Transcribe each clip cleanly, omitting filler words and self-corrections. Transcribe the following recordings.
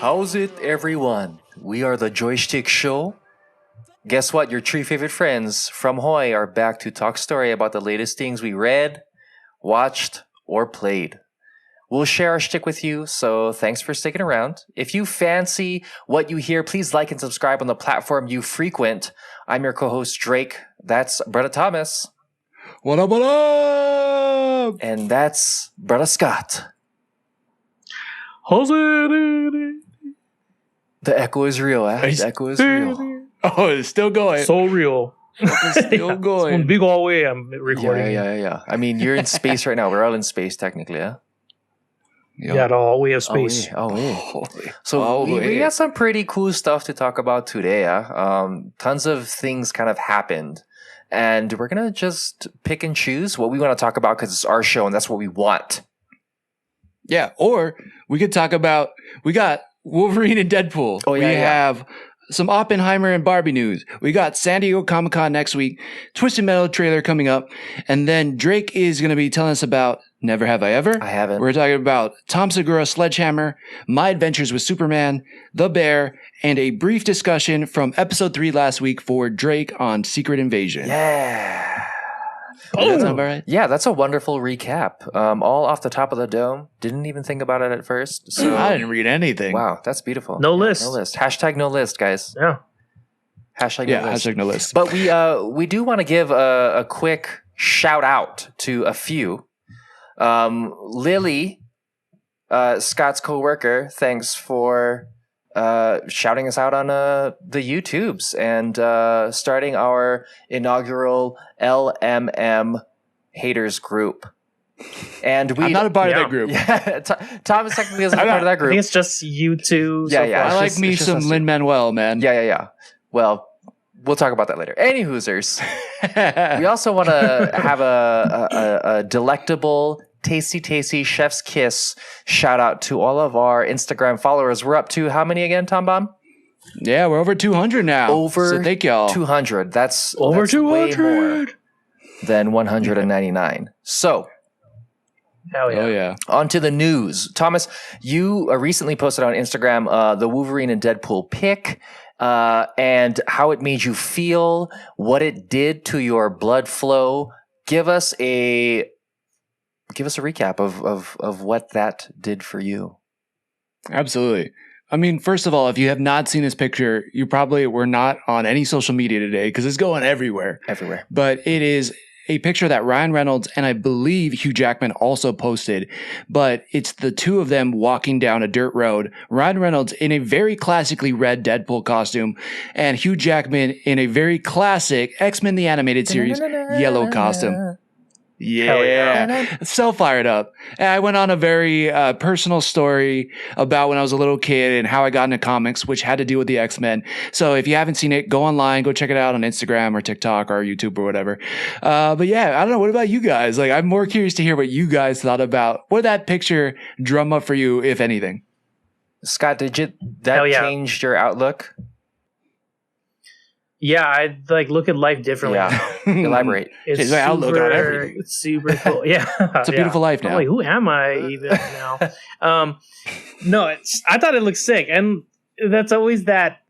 How's it, everyone? We are the Joy Schtick Show. Guess what? Your three favorite friends from Hawaii are back to talk story about the latest things we read, watched, or played. We'll share our shtick with you, so thanks for sticking around. If you fancy what you hear, please like and subscribe on the platform you frequent. I'm your co-host, Drake. That's Brother Thomas. What up, what up? And that's Brother Scott. How's it? The echo is real, eh? The echo is real. Oh, it's still going. So real. It's still going. It's one big old way I'm recording. Yeah. I mean, you're in space right now. We're all in space, technically, yeah? Yeah, the way of space. So we got some pretty cool stuff to talk about today. Tons of things kind of happened. And we're going to just pick and choose what we want to talk about because it's our show and that's what we want. Yeah, or we could talk about, we got Wolverine and Deadpool. Oh, yeah, we have some Oppenheimer and Barbie news. We got San Diego Comic-Con next week, Twisted Metal trailer coming up, and then Drake is going to be telling us about Never Have I Ever. I haven't. We're talking about Tom Segura, Sledgehammer, My Adventures with Superman, The Bear, and a brief discussion from episode 3 last week for Drake on Secret Invasion. Yeah. Does that sound about right? Yeah, that's a wonderful recap. All off the top of the dome. Didn't even think about it at first. So I didn't read anything. Wow, that's beautiful. No list. No list. Hashtag no list, guys. Yeah. Hashtag no list. Hashtag no list. But we do want to give a quick shout out to a few. Lily, Scott's coworker, thanks for shouting us out on the YouTubes and starting our inaugural LMM haters group. And I'm not a part of that group. Yeah, Thomas technically isn't a part of that I group. think it's just you two. Yeah, yeah. I like me some Lin-Manuel, man. Yeah. Well, we'll talk about that later. Any hoosers. We also want to have a delectable, tasty chef's kiss shout out to all of our Instagram followers. We're up to how many again, Tom Bomb? Yeah, we're over 200 now. So thank y'all. 200. That's over 200. Way more than 199. So. Hell yeah. Oh, yeah. On to the news. Thomas, you recently posted on Instagram the Wolverine and Deadpool pic and how it made you feel, what it did to your blood flow. Give us a recap of what that did for you. Absolutely. I mean, first of all, if you have not seen this picture, you probably were not on any social media today because it's going everywhere. But it is a picture that Ryan Reynolds and I believe Hugh Jackman also posted, but it's the two of them walking down a dirt road. Ryan Reynolds in a very classically red Deadpool costume and Hugh Jackman in a very classic X-Men the Animated Series yellow costume. Yeah. So fired up. And I went on a very personal story about when I was a little kid and how I got into comics, which had to do with the X-Men. So if you haven't seen it, go online, go check it out on Instagram or TikTok or YouTube or whatever. But yeah, I don't know. What about you guys? Like, I'm more curious to hear what you guys thought about what that picture drum up for you, if anything. Scott, did that change your outlook? Yeah, I look at life differently. Yeah. Elaborate. It's my outlook on everything. It's super cool. Yeah. It's a beautiful life now. I'm like, who am I even now? No, I thought it looked sick. And that's always that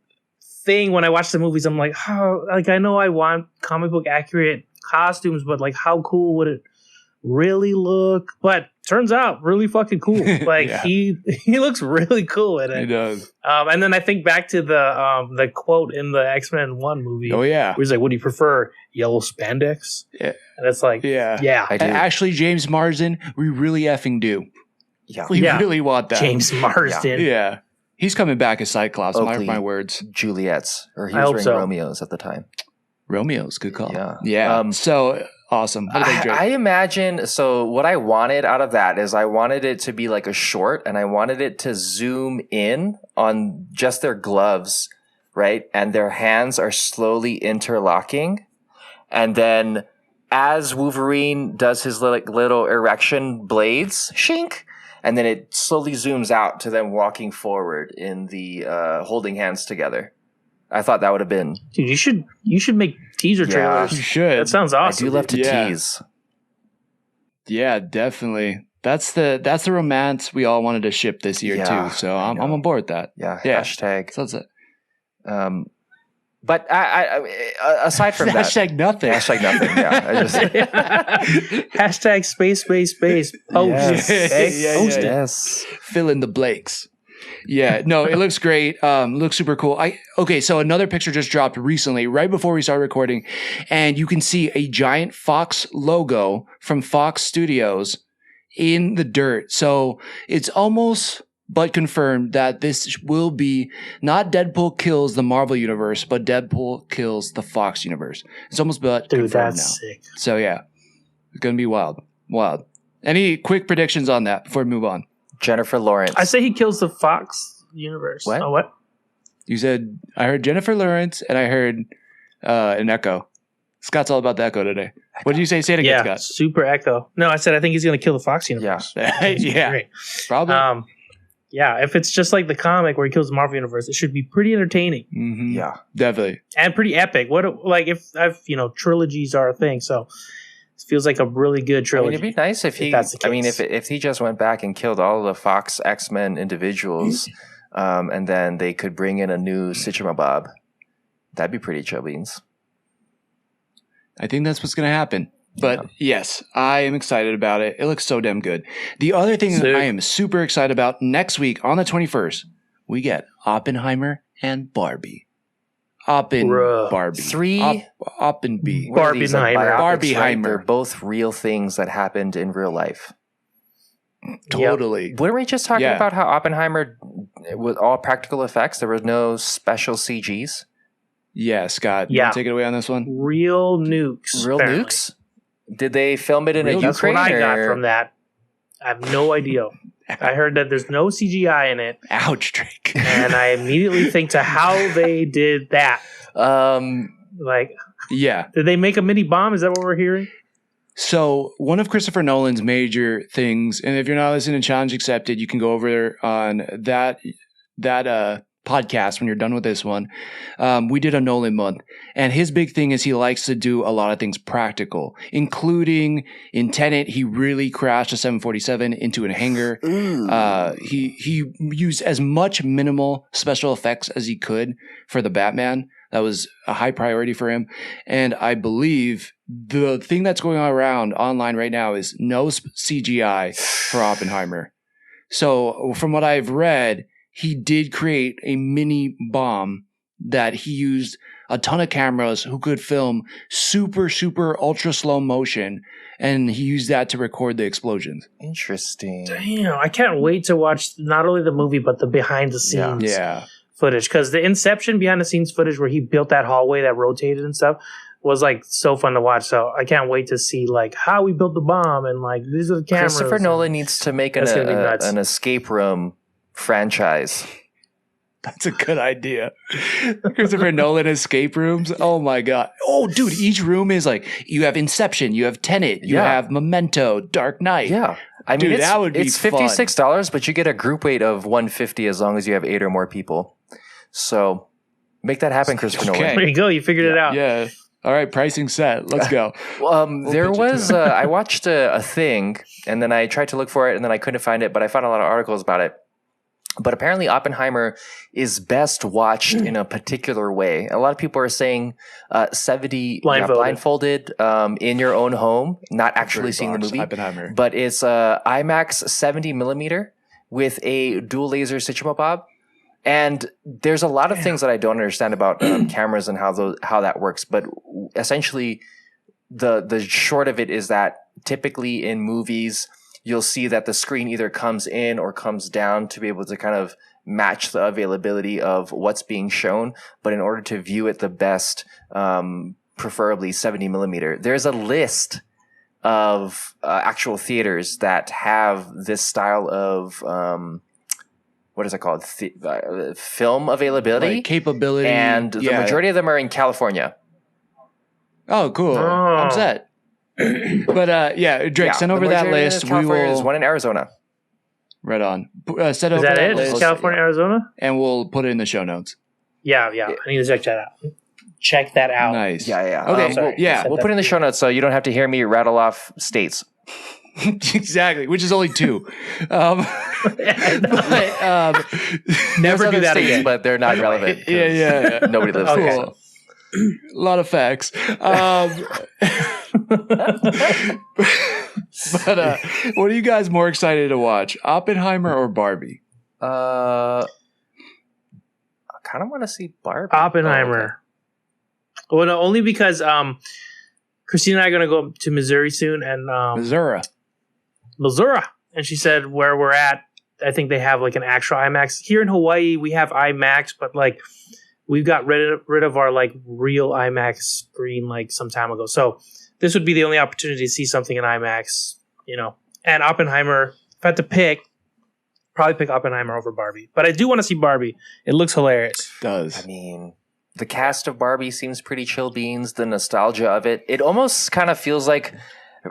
thing when I watch the movies. I'm like, I know I want comic book accurate costumes, but how cool would it really look? But turns out really fucking cool. He looks really cool in it. He does. And then I think back to the quote in the X-Men 1 movie. Oh yeah. Where he's like, "What do you prefer? Yellow spandex?" Yeah. And it's like, yeah. I do. Actually, James Marsden, we really effing do. Yeah. We really want that. James Marsden. Yeah. He's coming back as Cyclops, Oakley, my words. Juliet's, or he was wearing Romeo's at the time. Romeo's, good call. Yeah. So awesome. I imagine, so what I wanted out of that is I wanted it to be like a short and I wanted it to zoom in on just their gloves, right? And their hands are slowly interlocking. And then as Wolverine does his little erection blades, shink, and then it slowly zooms out to them walking forward in the holding hands together. I thought that would have been. Dude, you should make teaser trailers. You should. That sounds awesome. I do love to tease. Yeah, definitely. That's the romance we all wanted to ship this year too. So I'm on board with that. Yeah. Hashtag. So that's it. But I aside from that, hashtag nothing. Hashtag nothing. Yeah. I just hashtag space. Post. Yes. Fill in the blanks. Yeah, no, it looks great. Looks super cool. So another picture just dropped recently, right before we started recording, and you can see a giant Fox logo from Fox Studios in the dirt. So it's almost but confirmed that this will be not Deadpool kills the Marvel universe, but Deadpool kills the Fox universe. It's almost but confirmed now. Sick. So yeah, it's gonna be wild. Any quick predictions on that before we move on? Jennifer Lawrence. I say he kills the Fox universe. What? Oh, what? You said I heard Jennifer Lawrence and I heard an Echo. Scott's all about the Echo today. What did you say? Say it again, Scott. Super Echo. No, I said I think he's going to kill the Fox universe. Yeah. Great. Probably. If it's just like the comic where he kills the Marvel universe, it should be pretty entertaining. Mm-hmm. Yeah, definitely, and pretty epic. Trilogies are a thing, so it feels like a really good trilogy. It'd be nice if he. If he just went back and killed all the Fox X-Men individuals, and then they could bring in a new Bob. That'd be pretty chill beans. I think that's what's going to happen. But yes, I am excited about it. It looks so damn good. The other thing that I am super excited about, next week on the 21st, we get Oppenheimer and Barbie. Barbie. Oppenby. Barbieheimer. They're both real things that happened in real life. Totally. Yep. Weren't we just talking about how Oppenheimer, with all practical effects, there was no special CGs? Yeah, Scott. You want to take it away on this one? Real nukes. Nukes? Did they film it in a Ukraine? That's what I got from that. I have no idea. I heard that there's no CGI in it. Ouch, Drake. And I immediately think to how they did that. Did they make a mini bomb? Is that what we're hearing? So one of Christopher Nolan's major things, and if you're not listening to Challenge Accepted, you can go over there on that podcast when you're done with this one. We did a Nolan month, and his big thing is he likes to do a lot of things practical, including in Tenet. He really crashed a 747 into a hangar. He used as much minimal special effects as he could for the Batman. That was a high priority for him. And I believe the thing that's going on around online right now is no CGI for Oppenheimer. So from what I've read, he did create a mini bomb that he used a ton of cameras who could film super, super ultra slow motion. And he used that to record the explosions. Interesting. Damn, I can't wait to watch not only the movie, but the behind the scenes footage. Because the Inception behind the scenes footage where he built that hallway that rotated and stuff was like so fun to watch. So I can't wait to see like how we built the bomb and like these are the cameras. Christopher Nolan needs to make an escape room franchise. That's a good idea. Christopher Nolan escape rooms. Oh my God. Oh, dude, each room is like you have Inception, you have Tenet, you have Memento, Dark Knight. Yeah. I mean, that would be $56, but you get a group weight of 150 as long as you have 8 or more people. So make that happen, Christopher Nolan. There you go. You figured it out. Yeah. All right, pricing set. Let's go. There was I watched a thing, and then I tried to look for it, and then I couldn't find it, but I found a lot of articles about it. But apparently Oppenheimer is best watched in a particular way. A lot of people are saying 70 blindfolded in your own home, not actually seeing the movie. Oppenheimer. But it's IMAX 70 millimeter with a dual laser Bob. And there's a lot of things that I don't understand about cameras and how that works. But essentially, the short of it is that typically in movies, you'll see that the screen either comes in or comes down to be able to kind of match the availability of what's being shown. But in order to view it the best, preferably 70 millimeter, there's a list of actual theaters that have this style of what is it called? Film availability, like capability, and the majority of them are in California. Oh, cool! I'm set. But Drake, send over that list. We will. There's one in Arizona. Right on. Send over that it? List. California, Arizona, and we'll put it in the show notes. Yeah. I need to check that out. Check that out. Nice. Yeah. Okay. We'll put it in the show notes so you don't have to hear me rattle off states. Exactly, which is only 2. Never do that again. But they're not relevant. Yeah. Nobody lives there. Cool. A lot of facts. But what are you guys more excited to watch? Oppenheimer or Barbie? I kind of want to see Barbie. Oppenheimer. Well, no, only because Christina and I are going to go to Missouri soon, and Missouri, and she said where we're at, I think they have like an actual IMAX. Here in Hawaii, we have IMAX, but like we've got rid of our like real IMAX screen like some time ago. So this would be the only opportunity to see something in IMAX, you know. And Oppenheimer, if I had to pick, probably pick Oppenheimer over Barbie. But I do want to see Barbie. It looks hilarious. It does. I mean, the cast of Barbie seems pretty chill beans. The nostalgia of it. It almost kind of feels like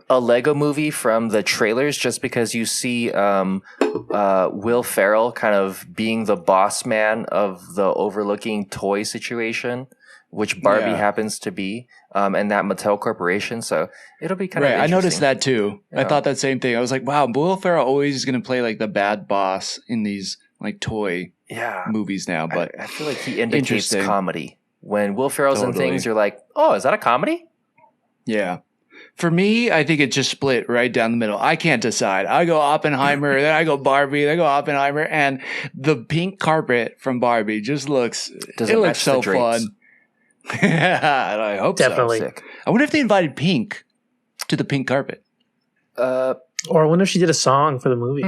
a Lego movie from the trailers, just because you see Will Ferrell kind of being the boss man of the overlooking toy situation, which Barbie happens to be, and that Mattel Corporation. So it'll be kind of interesting. I noticed that too. Yeah. I thought that same thing. I was like, wow, Will Ferrell always is going to play like the bad boss in these like toy movies now. But I feel like he indicates comedy. When Will Ferrell's in things, you're like, oh, is that a comedy? Yeah. For me, I think it just split right down the middle. I can't decide. I go Oppenheimer, then I go Barbie, then I go Oppenheimer, and the pink carpet from Barbie just looks so fun. I hope definitely. So. Sick. I wonder if they invited Pink to the pink carpet. Or I wonder if she did a song for the movie.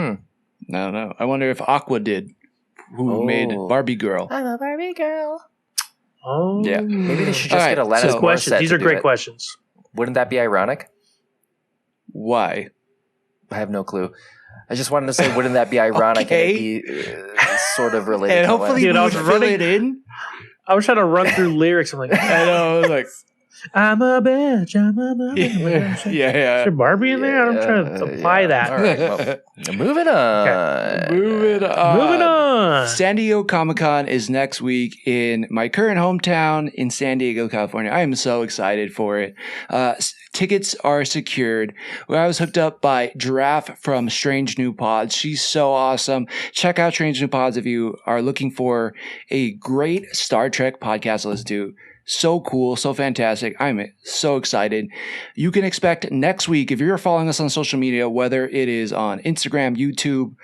No. I wonder if Aqua did, who made Barbie Girl. I'm a Barbie girl. Oh, yeah. Maybe they should just get Alanis Morissette. These are great questions. Wouldn't that be ironic? Why? I have no clue. I just wanted to say, wouldn't that be ironic? Okay. And it'd be sort of related. And hopefully Dude, we would fill it in. I was trying to run through lyrics. I'm like, I know. I was like, I'm a bitch. I'm a bitch. Yeah. Is there Barbie in there? I'm trying to apply that. All right. Well, moving on. Okay. Moving on. on. San Diego Comic-Con is next week in my current hometown in San Diego, California. I am so excited for it. Tickets are secured. I was hooked up by Giraffe from Strange New Pods. She's so awesome. Check out Strange New Pods if you are looking for a great Star Trek podcast to listen to. So cool, so fantastic. I'm so excited. You can expect next week, if you're following us on social media, whether it is on Instagram, YouTube,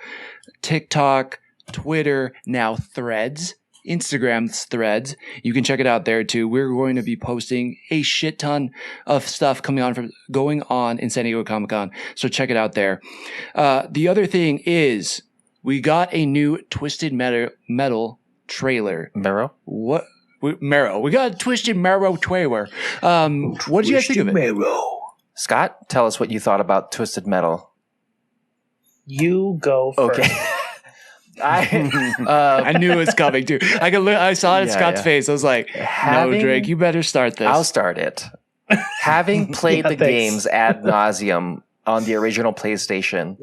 TikTok, Twitter, now Threads, Instagram's Threads. You can check it out there too. We're going to be posting a shit ton of stuff going on in San Diego Comic-Con. So check it out there. The other thing is we got a new Twisted Metal trailer. What? Marrow. We got a Twisted Marrow trailer. What did you guys think of it? Scott, tell us what you thought about Twisted Metal. You go first. Okay. I knew it was coming too. I saw it in Scott's face. I was like, no, Drake, you better start this. I'll start it. Having played the games ad nauseum on the original PlayStation,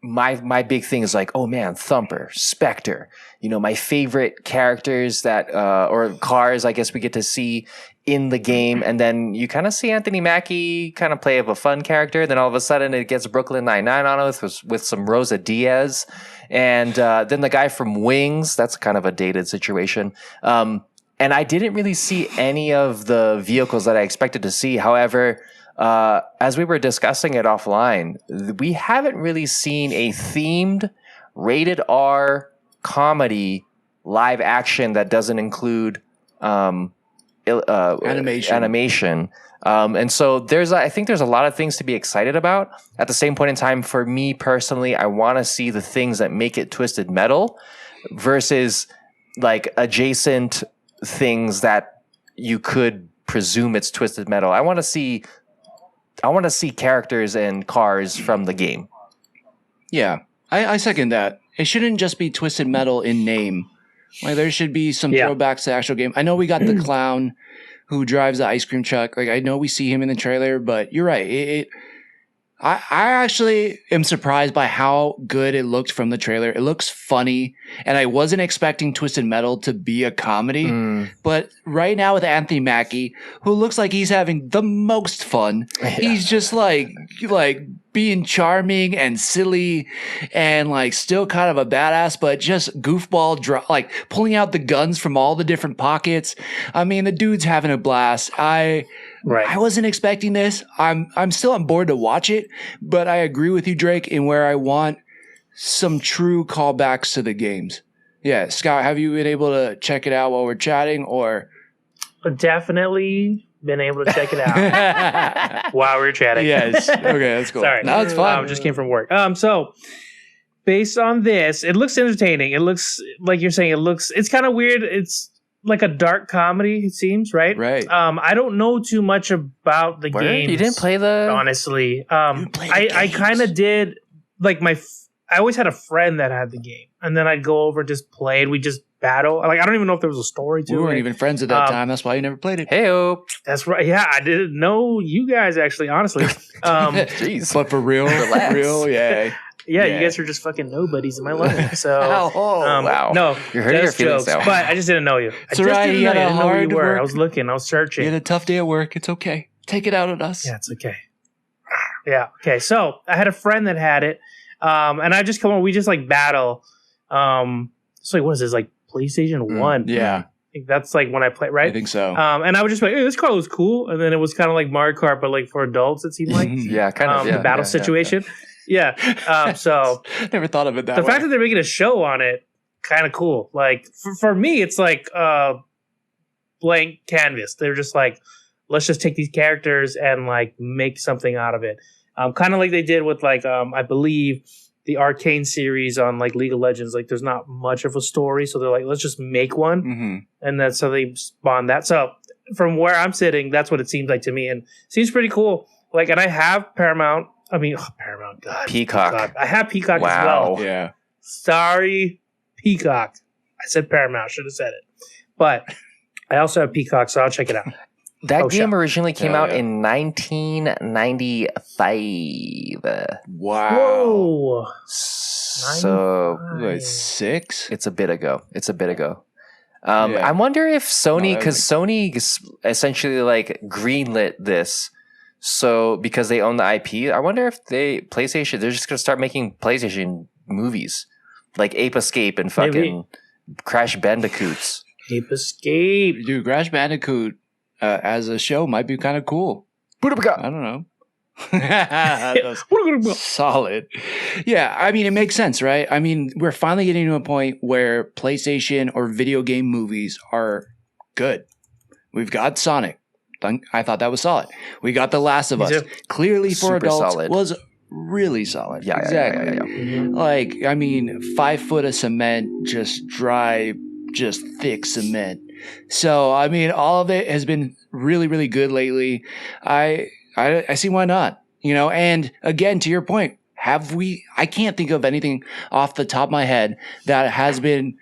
my big thing is like, oh man, Thumper, Spectre, my favorite characters that, or cars, I guess we get to see in the game. And then you kind of see Anthony Mackie kind of play a fun character. Then all of a sudden it gets Brooklyn Nine-Nine on it with some Rosa Diaz. And, then the guy from Wings, that's kind of a dated situation. And I didn't really see any of the vehicles that I expected to see. However, as we were discussing it offline, we haven't really seen a themed rated R comedy live action that doesn't include animation. And so I think there's a lot of things to be excited about. At the same point in time, for me personally, I want to see the things that make it Twisted Metal versus like adjacent things that you could presume it's Twisted Metal. I want to see characters and cars from the game. Yeah, I second that. It shouldn't just be Twisted Metal in name. Like there should be some throwbacks to the actual game. I know we got the clown who drives the ice cream truck. Like I know we see him in the trailer, but you're right. I actually am surprised by how good it looked from the trailer. It looks funny, and I wasn't expecting Twisted Metal to be a comedy. But right now with Anthony Mackie, who looks like he's having the most fun, he's just like being charming and silly and like still kind of a badass, but just goofball, like pulling out the guns from all the different pockets. I mean, the dude's having a blast. I wasn't expecting this. I'm still on board to watch it, but I agree with you, Drake, in where I want some true callbacks to the games. Yeah, Scott, have you been able to check it out while we're chatting, or? Definitely been able to check it out while we're chatting. Yes. Okay, that's cool. Sorry. No, it's fine. Just came from work. So based on this, it looks entertaining. It looks like you're saying it's kind of weird. It's like a dark comedy, it seems, right? Right. I don't know too much about the game. You didn't play honestly. I kind of did. Like I always had a friend that had the game, and then I'd go over and just play, and we just battle. Like I don't even know if there was a story to it. We weren't even friends at that time. That's why you never played it. Hey-o. That's right. Yeah, I didn't know you guys actually. Honestly, jeez. But for real, yeah. Yeah, you guys are just fucking nobodies in my life. So, wow. No, you're hurting your feelings now. But I just didn't know you. I didn't know who you were. I was looking. I was searching. You had a tough day at work. It's okay. Take it out on us. Yeah, it's okay. Yeah. Okay. So I had a friend that had it, and I just come on. We just like battle. It's like what is this? Like PlayStation 1. Yeah. I think that's like when I play, right? I think so. And I was just like, hey, this car was cool. And then it was kind of like Mario Kart, but like for adults, it seemed like. Yeah, kind of. The battle situation. Yeah. So never thought of it that way. The fact that they're making a show on it, kind of cool. Like for me, it's like blank canvas. They're just like, let's just take these characters and like make something out of it. Kind of like they did with like I believe the Arcane series on like League of Legends. Like there's not much of a story, so they're like, let's just make one, and then so they spawn that. So from where I'm sitting, that's what it seems like to me, and it seems pretty cool. Like, and I have Paramount. I mean, Paramount, God. Peacock. God. I have Peacock as well. Yeah. Sorry, Peacock. I said Paramount. Should have said it. But I also have Peacock, so I'll check it out. That game originally came out in 1995. Wow. Whoa. So, 6? It's a bit ago. I wonder if Sony, because Sony essentially like greenlit this. So because they own the IP, I wonder if they're just going to start making PlayStation movies like Ape Escape and fucking Crash Bandicoots. Ape Escape. Dude, Crash Bandicoot as a show might be kind of cool. I don't know. Solid. Yeah, I mean, it makes sense, right? I mean, we're finally getting to a point where PlayStation or video game movies are good. We've got Sonic. I thought that was solid. We got The Last of Us. Clearly for adults was really solid. Yeah, exactly. Yeah. Like, I mean, 5 foot of cement, just dry, just thick cement. So, I mean, all of it has been really, really good lately. I see why not. You know, and again, to your point, I can't think of anything off the top of my head that has been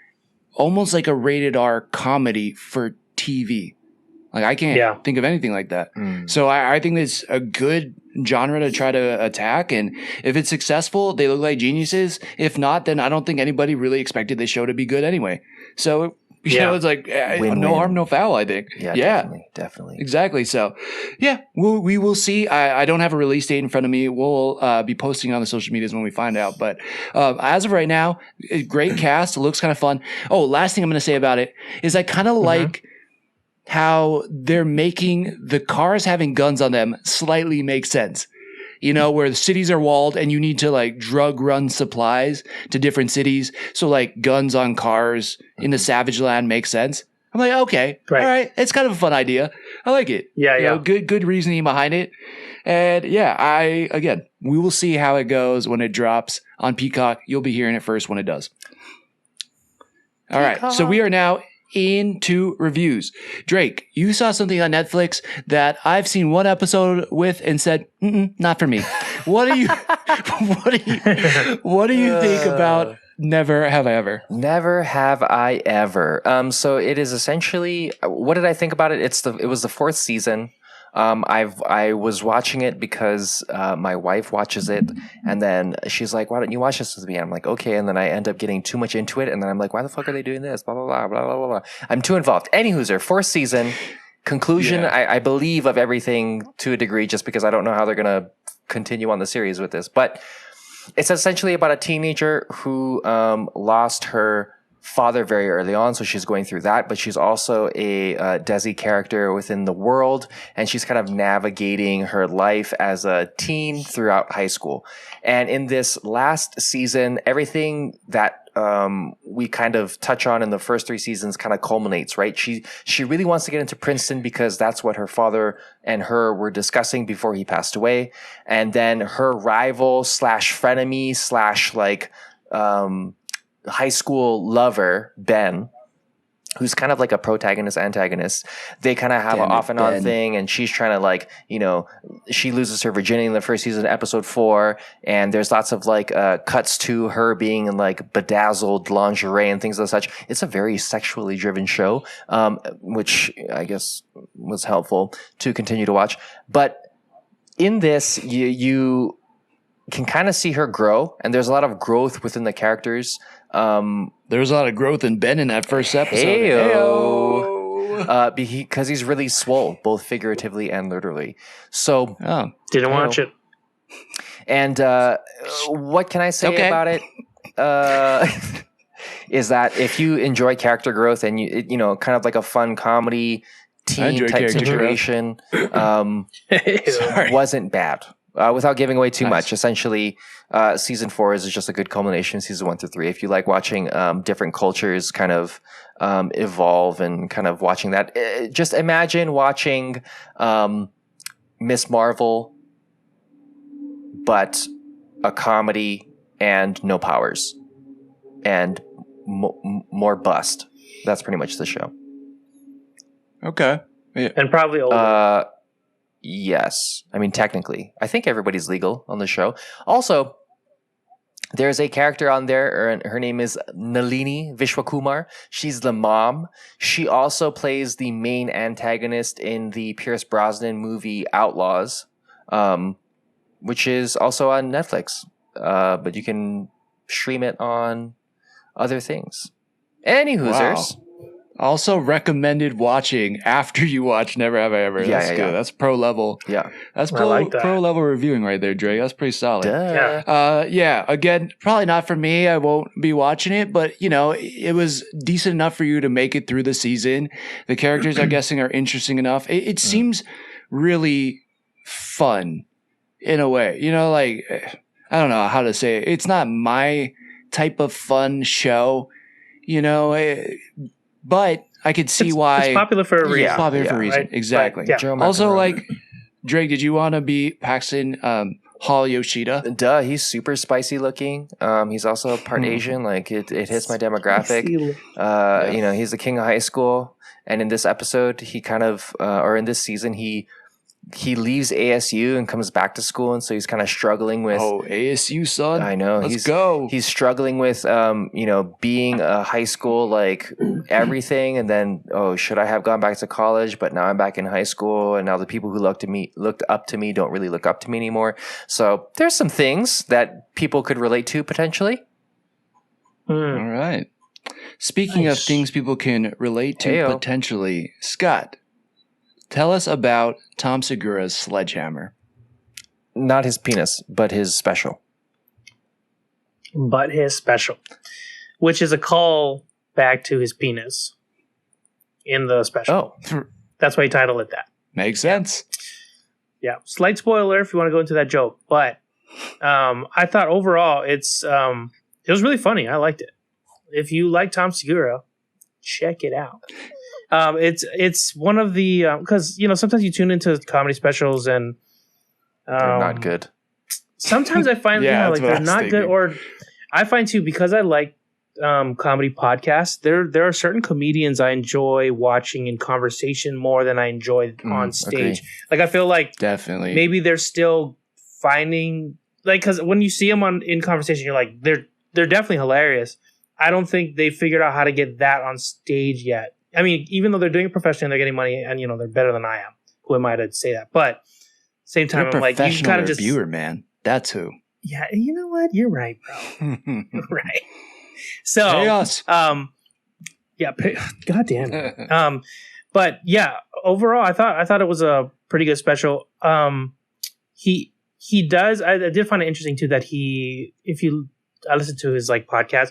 almost like a rated R comedy for TV. Like, I can't think of anything like that. So I think it's a good genre to try to attack. And if it's successful, they look like geniuses. If not, then I don't think anybody really expected this show to be good anyway. So, you know, it's like no harm, no foul, I think. Yeah. Definitely. Exactly. So, yeah, we will see. I don't have a release date in front of me. We'll be posting on the social medias when we find out. But as of right now, great cast. It looks kind of fun. Oh, last thing I'm going to say about it is I kind of like how they're making the cars having guns on them slightly make sense. You know, where the cities are walled and you need to like drug run supplies to different cities. So like guns on cars in the Savage Land makes sense. I'm like, okay, all right. It's kind of a fun idea. I like it. Yeah. You know, good reasoning behind it. And again, we will see how it goes when it drops on Peacock. You'll be hearing it first when it does. All right. So we are now into reviews. Drake, you saw something on Netflix that I've seen one episode with and said, not for me. What do you think about Never Have I Ever? Never Have I Ever. So it is essentially, what did I think about it? It was the 4th season. I was watching it because my wife watches it, and then she's like, "Why don't you watch this with me?" And I'm like, "Okay." And then I end up getting too much into it, and then I'm like, "Why the fuck are they doing this?" Blah blah blah blah blah blah. I'm too involved. Anywho's, fourth season conclusion. Yeah. I believe of everything to a degree, just because I don't know how they're gonna continue on the series with this, but it's essentially about a teenager who lost her father very early on, so she's going through that, but she's also a Desi character within the world, and she's kind of navigating her life as a teen throughout high school. And in this last season, everything that we kind of touch on in the first 3 seasons kind of culminates, right? She really wants to get into Princeton because that's what her father and her were discussing before he passed away. And then her rival / frenemy / like high school lover, Ben, who's kind of like a protagonist antagonist, they kind of have an off and on thing, and she's trying to, like, you know, she loses her virginity in the first season, episode 4, and there's lots of like cuts to her being in like bedazzled lingerie and things of such. It's a very sexually driven show, which I guess was helpful to continue to watch. But in this, you can kind of see her grow, and there's a lot of growth within the characters. There was a lot of growth in Ben in that first episode. Because he's really swole, both figuratively and literally. So didn't watch it. And what can I say about it? Is that if you enjoy character growth and you know, kind of like a fun comedy teen type situation, wasn't bad. Without giving away too much, essentially, season 4 is just a good culmination of season 1 through 3. If you like watching different cultures kind of evolve and kind of watching that, just imagine watching Miss Marvel, but a comedy and no powers and more bust. That's pretty much the show. Okay. Yeah. And probably older. Yes. I mean, technically. I think everybody's legal on the show. Also, there's a character on there, and her name is Nalini Vishwakumar. She's the mom. She also plays the main antagonist in the Pierce Brosnan movie Outlaws, which is also on Netflix. But you can stream it on other things. Any hoosers. Wow. Also recommended watching after you watch Never Have I Ever. That's good. That's pro level. Yeah. That's pro level reviewing right there, Dre. That's pretty solid. Yeah. Again, probably not for me. I won't be watching it, but you know, it was decent enough for you to make it through the season. The characters, I'm guessing, are interesting enough. It seems really fun in a way. You know, like, I don't know how to say it. It's not my type of fun show, you know, but I could see why it's popular for a reason. It's popular for a reason. Right? Exactly. Right. Yeah. Also, like, Drake, did you want to be Paxton Hall Yoshida? Duh, he's super spicy looking. He's also part Asian. Like, it hits my demographic. You know, he's the king of high school. And in this episode, he kind of, or in this season, he leaves ASU and comes back to school, and so he's kind of struggling with ASU, son. I know. Let's go. He's struggling with you know, being a high school, like, everything, and then, should I have gone back to college? But now I'm back in high school, and now the people who looked up to me don't really look up to me anymore. So there's some things that people could relate to potentially. All right. Speaking of things people can relate to potentially, Scott, tell us about Tom Segura's Sledgehammer. Not his penis, but his special. Which is a call back to his penis in the special. Oh. That's why he titled it that. Makes sense. Yeah. Slight spoiler if you want to go into that joke. But I thought overall it was really funny. I liked it. If you like Tom Segura, check it out. It's one of the because you know, sometimes you tune into comedy specials and they're not good. Sometimes I find like they're not good, or I find too, because I like comedy podcasts. There are certain comedians I enjoy watching in conversation more than I enjoy on stage. Okay. Like, I feel like definitely maybe they're still finding, like, because when you see them in conversation, you're like, they're definitely hilarious. I don't think they figured out how to get that on stage yet. I mean, even though they're doing it professionally and they're getting money, and you know, they're better than I am, who am I to say that? But same time, You're a I'm like, you kind of just reviewer, man. That's who. Yeah, you know what? You're right, bro. You're right. So, pay us. Yeah, God damn it. But yeah, overall, I thought it was a pretty good special. He does. I did find it interesting too that I listened to his like podcast.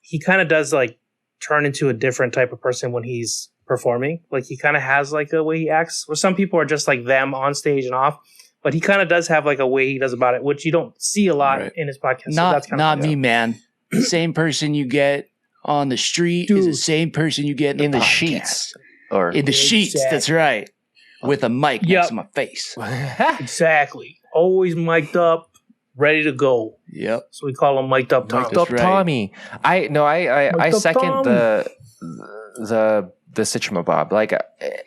He kind of does like turn into a different type of person when he's performing. Like he kind of has like a way he acts. Where some people are just like them on stage and off, but he kind of does have like a way he does about it, which you don't see a lot in his podcast. Not me, man. Same person you get on the street is the same person you get in the sheets. Or in the sheets, that's right. With a mic next to my face. Exactly. Always mic'd up, ready to go. Yep. So we call him mic'd up Tom. Mic'd up Tommy. I second the Sitchmabob. Like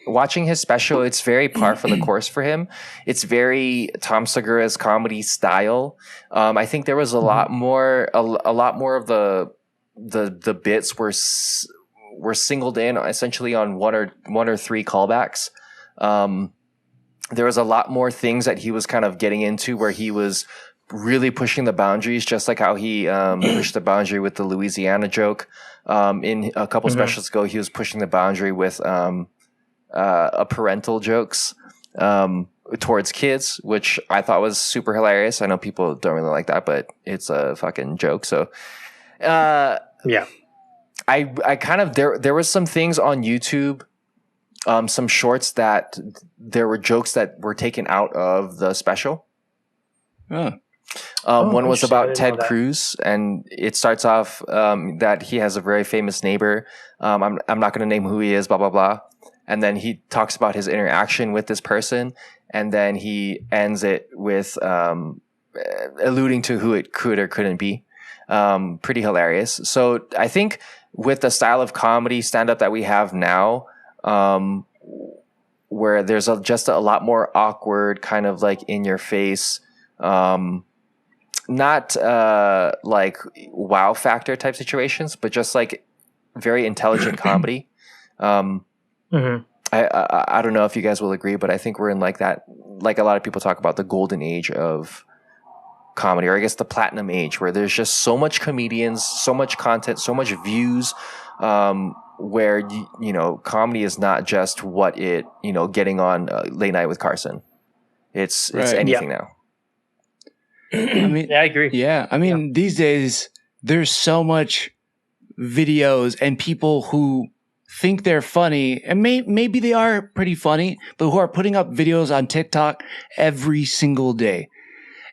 watching his special, it's very par for the course for him. It's very Tom Segura's comedy style. I think there was a lot more of the bits were singled in essentially on one or three callbacks. There was a lot more things that he was kind of getting into where he was really pushing the boundaries, just like how he pushed the boundary with the Louisiana joke. In a couple specials ago, he was pushing the boundary with parental jokes towards kids, which I thought was super hilarious. I know people don't really like that, but it's a fucking joke. So, yeah. I kind of there was some things on YouTube, some shorts that there were jokes that were taken out of the special. One was about Ted Cruz, and it starts off that he has a very famous neighbor. I'm not going to name who he is, blah blah blah, and then he talks about his interaction with this person, and then he ends it with alluding to who it could or couldn't be. Pretty hilarious. So I think with the style of comedy stand-up that we have now, where there's just a lot more awkward, kind of like in your face, not like wow factor type situations, but just like very intelligent comedy. I don't know if you guys will agree, but I think we're in like that, like a lot of people talk about the golden age of comedy, or I guess the platinum age, where there's just so much comedians, so much content, so much views, where you know comedy is not just what it getting on Late Night with Carson. It's anything now. I mean, yeah, I agree. Yeah, I mean, these days there's so much videos and people who think they're funny, and maybe they are pretty funny, but who are putting up videos on TikTok every single day.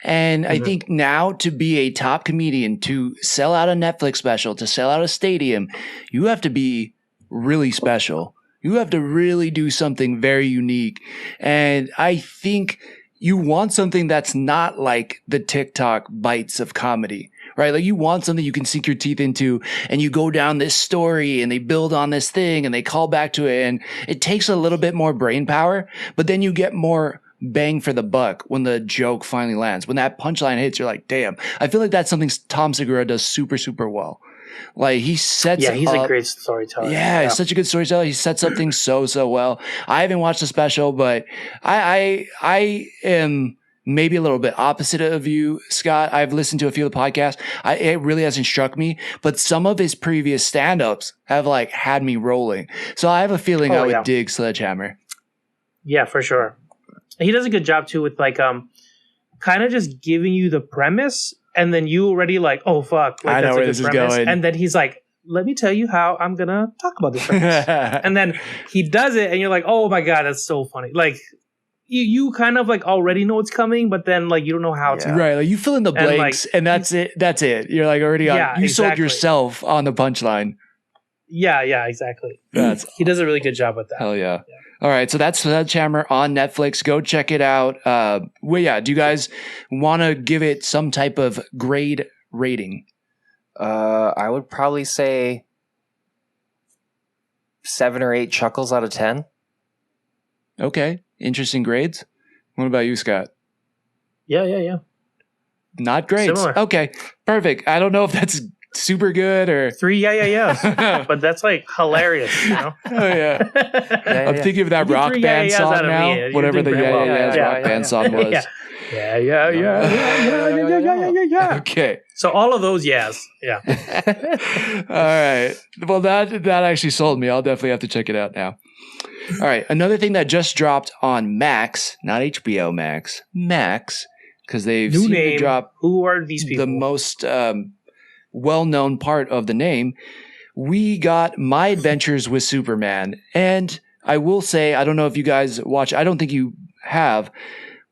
And I think now to be a top comedian, to sell out a Netflix special, to sell out a stadium, you have to be really special. You have to really do something very unique. And I think you want something that's not like the TikTok bites of comedy, right? Like you want something you can sink your teeth into, and you go down this story and they build on this thing and they call back to it. And it takes a little bit more brain power, but then you get more bang for the buck when the joke finally lands. When that punchline hits, you're like, damn. I feel like that's something Tom Segura does super, super well. Like he sets he's up, a great storyteller. Yeah, he's such a good storyteller. He sets up things so well. I haven't watched the special, but I am maybe a little bit opposite of you, Scott. I've listened to a few of the podcasts. It really hasn't struck me, but some of his previous stand-ups have like had me rolling. So I have a feeling I would dig Sledgehammer. Yeah, for sure. He does a good job too with like kind of just giving you the premise, and then you already like, oh fuck, like, I know where this is going. And then he's like, let me tell you how I'm gonna talk about this premise. And then he does it, and you're like, oh my god, that's so funny. Like you kind of like already know what's coming, but then like you don't know how to. Right, like you fill in the blanks, and that's it. That's it. You're like already on. You sold yourself on the punchline. Yeah, exactly. He does a really good job with that. Hell yeah. All right, so that's Sledgehammer on Netflix. Go check it out. Do you guys want to give it some type of grade rating? I would probably say 7 or 8 chuckles out of 10. Okay, interesting grades. What about you, Scott? Yeah. Not grades. Similar. Okay, perfect. I don't know if that's super good or 3 yeah. But that's like hilarious, you know? Oh yeah. I'm thinking of that rock band song now. Whatever the rock band song was. Yeah. Okay. So all of those yes. Yeah. All right. Well, that actually sold me. I'll definitely have to check it out now. All right. Another thing that just dropped on Max, not HBO Max, Max, because they've New seen name. to drop Who are these people? the most well-known part of the name. We got My Adventures with Superman. And I will say, I don't know if you guys watch, I don't think you have,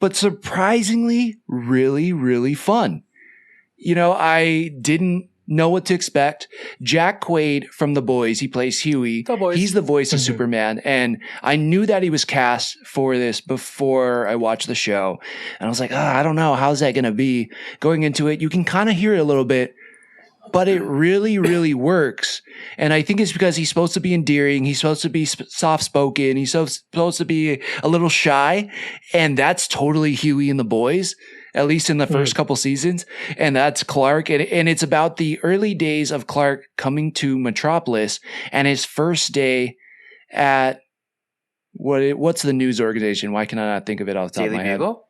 but surprisingly, really, really fun. You know, I didn't know what to expect. Jack Quaid from The Boys, he plays Huey. He's the voice of Superman. And I knew that he was cast for this before I watched the show. And I was like, I don't know. How's that going to be? Going into it, you can kind of hear it a little bit, but it really, really works. And I think it's because he's supposed to be endearing. He's supposed to be soft-spoken. He's supposed to be a little shy. And that's totally Huey in The Boys, at least in the first couple seasons. And that's Clark. And it's about the early days of Clark coming to Metropolis and his first day at what's the news organization? Why can I not think of it off the top of my head? Bugle?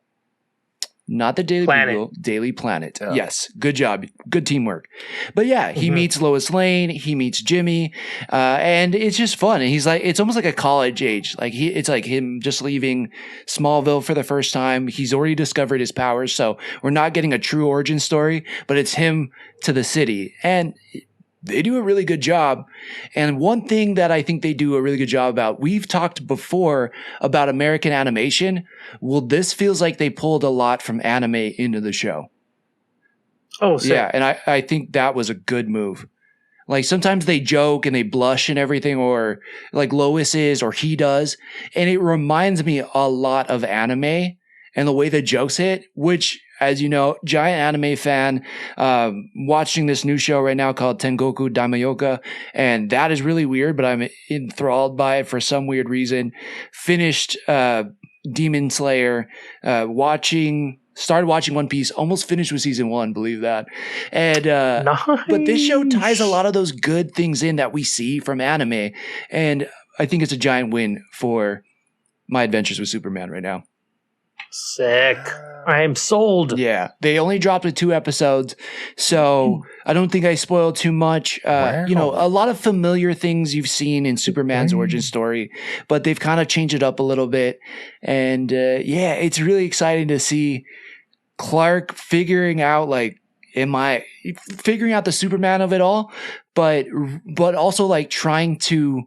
Not the Daily Bugle, Daily Planet. Oh. Yes. Good job. Good teamwork. But yeah, he meets Lois Lane. He meets Jimmy. And it's just fun. And he's like, it's almost like a college age. Like it's like him just leaving Smallville for the first time. He's already discovered his powers. So we're not getting a true origin story, but it's him to the city. And they do a really good job. And one thing that I think they do a really good job about, we've talked before about American animation. Well, this feels like they pulled a lot from anime into the show. Oh, sick. Yeah. And I think that was a good move. Like sometimes they joke and they blush and everything, or like Lois is, or he does. And it reminds me a lot of anime and the way the jokes hit, which, as you know, giant anime fan, watching this new show right now called Tengoku Daimyoka. And that is really weird, but I'm enthralled by it for some weird reason. Finished Demon Slayer, started watching One Piece, almost finished with season 1, believe that. And nice. But this show ties a lot of those good things in that we see from anime. And I think it's a giant win for My Adventures with Superman right now. Sick. I am sold. Yeah. They only dropped with 2 episodes, so I don't think I spoiled too much. You know, a lot of familiar things you've seen in Superman's origin story, but they've kind of changed it up a little bit. And yeah, it's really exciting to see Clark figuring out, like, figuring out the Superman of it all, but also like trying to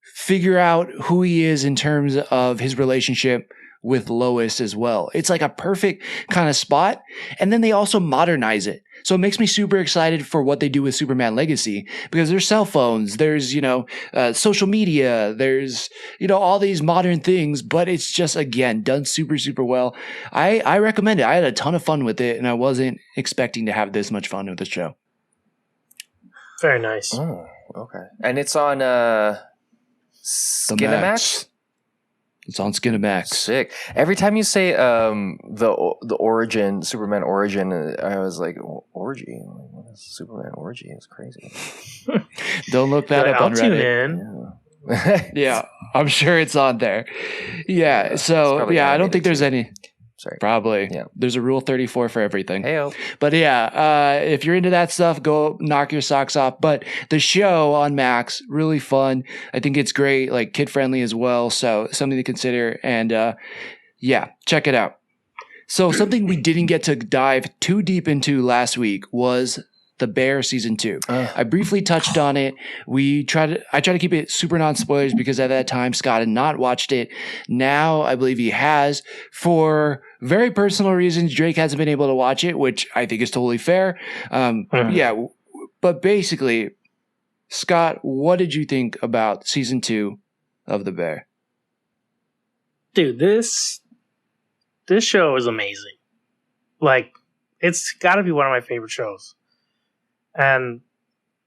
figure out who he is in terms of his relationship with Lois as well. It's like a perfect kind of spot. And then they also modernize it. So it makes me super excited for what they do with Superman Legacy, because there's cell phones, there's, social media, there's, all these modern things, but it's just, again, done super, super well. I recommend it. I had a ton of fun with it, and I wasn't expecting to have this much fun with the show. Very nice. Oh, okay. And it's on Skinamax? It's on Skinamax. Sick. Every time you say the origin, Superman origin, I was like, orgy? What is Superman orgy? It's crazy. Don't look that up on Reddit. Yeah, I'm sure it's on there. Yeah, so I don't think there's any. Sorry. Probably. Yeah. There's a Rule 34 for everything. Heyo. But yeah, if you're into that stuff, go knock your socks off. But the show on Max, really fun. I think it's great, like kid friendly as well. So something to consider. And yeah, check it out. So something we didn't get to dive too deep into last week was The Bear season 2. I briefly touched on it. I try to keep it super non-spoilers because at that time Scott had not watched it. Now I believe he has. For very personal reasons, Drake hasn't been able to watch it, which I think is totally fair. Yeah, but basically, Scott, what did you think about season 2 of The Bear? Dude, this show is amazing. Like, it's got to be one of my favorite shows. And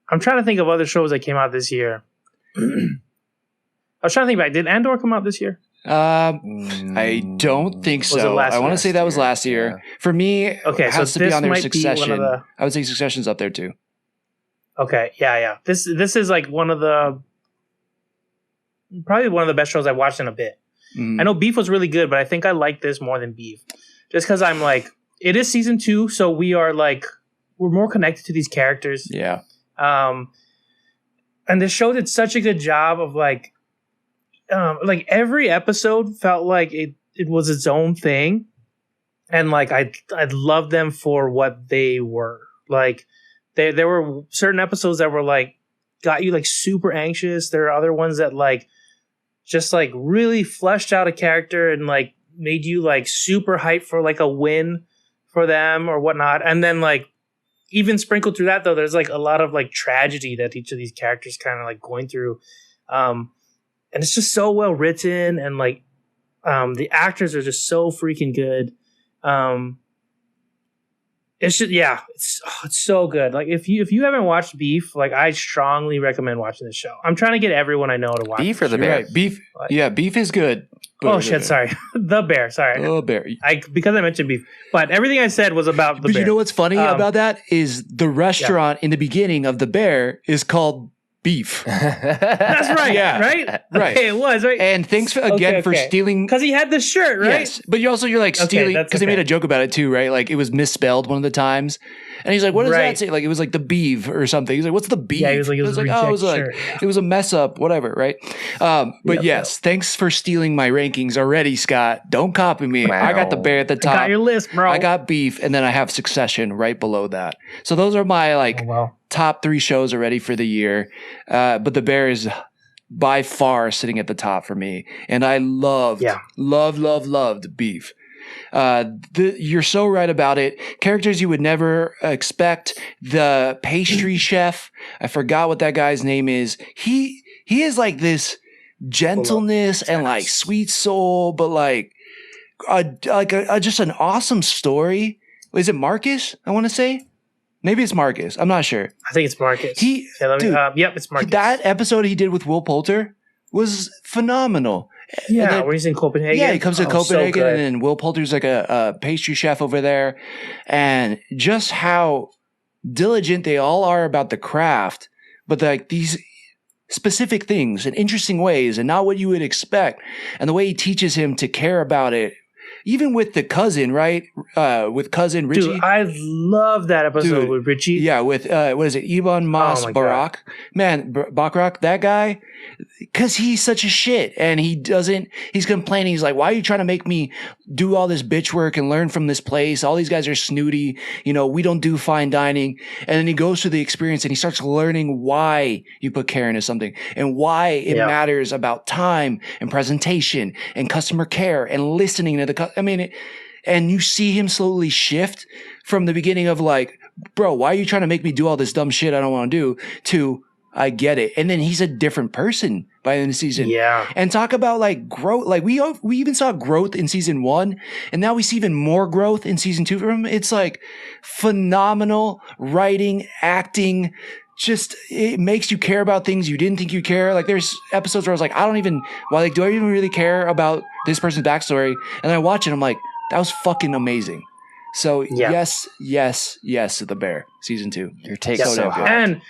I'm trying to think of other shows that came out this year. I was trying to think back. Did Andor come out this year? I don't think so. I want to say that was last year. Yeah. For me, okay, it has so to be on their might Succession. I would say Succession's up there too. Okay, yeah. This is like probably one of the best shows I've watched in a bit. I know Beef was really good, but I think I like this more than Beef, just because I'm like, it is season 2, so we're more connected to these characters. Yeah. And the show did such a good job of like every episode felt like it was its own thing, and like I loved them for what they were. Like there were certain episodes that were like got you like super anxious. There are other ones that like just like really fleshed out a character and like made you like super hyped for like a win for them or whatnot. And then like even sprinkled through that though, there's like a lot of like tragedy that each of these characters kind of like going through. And it's just so well written, and like the actors are just so freaking good. It's just it's so good. Like if you haven't watched Beef, like I strongly recommend watching this show. I'm trying to get everyone I know to watch Beef or the Bear. Right. Beef. Yeah, Beef is good. Oh shit! Sorry, The Bear. Sorry, The Bear. Because I mentioned Beef, but everything I said was about the Bear. But you know what's funny about that is the restaurant in the beginning of The Bear is called Beef. That's right. Yeah. Right. Right. Okay, it was right. And thanks for stealing. Because he had this shirt, right? Yes, but you're like stealing because they made a joke about it too, right? Like it was misspelled one of the times, and he's like, "What does that say?" Like it was like the beef or something. He's like, "What's the beef?" Yeah, he was like, it was a mess up, whatever, right? But yes, thanks for stealing my rankings already, Scott. Don't copy me. Wow. I got The Bear at the top. I got your list, bro. I got Beef, and then I have Succession right below that. So those are my top 3 shows already for the year. But The Bear is by far sitting at the top for me. And I loved Beef. You're so right about it. Characters you would never expect. The pastry chef, I forgot what that guy's name is. He is like this gentleness and like sweet soul, but like just an awesome story. Is it Marcus? I want to say. Maybe it's Marcus. I'm not sure. I think it's Marcus. Yep, it's Marcus. That episode he did with Will Poulter was phenomenal. Yeah, where he's in Copenhagen. Yeah, he comes to Copenhagen, and then Will Poulter's like a pastry chef over there. And just how diligent they all are about the craft, but like these specific things in interesting ways and not what you would expect. And the way he teaches him to care about it. Even with the cousin, right? With cousin Richie. Dude, I love that episode with Richie. Yeah, with, what is it? Ibn Mas Barak. Man, Bachrach, that guy, because he's such a shit. And he's complaining. He's like, why are you trying to make me do all this bitch work and learn from this place? All these guys are snooty. You know, we don't do fine dining. And then he goes through the experience and he starts learning why you put care into something and why it matters about time and presentation and customer care and listening to the and you see him slowly shift from the beginning of like, bro, why are you trying to make me do all this dumb shit I don't want to do, to I get it. And then he's a different person by the end of the season. Yeah. And talk about like growth. Like we even saw growth in season 1, and now we see even more growth in season 2 from him. It's like phenomenal writing, acting. Just, it makes you care about things you didn't think you care. Like there's episodes where I was like, do I even really care about this person's backstory? And I watch it, I'm like, that was fucking amazing. So yes, to The Bear season 2. Your take so good. And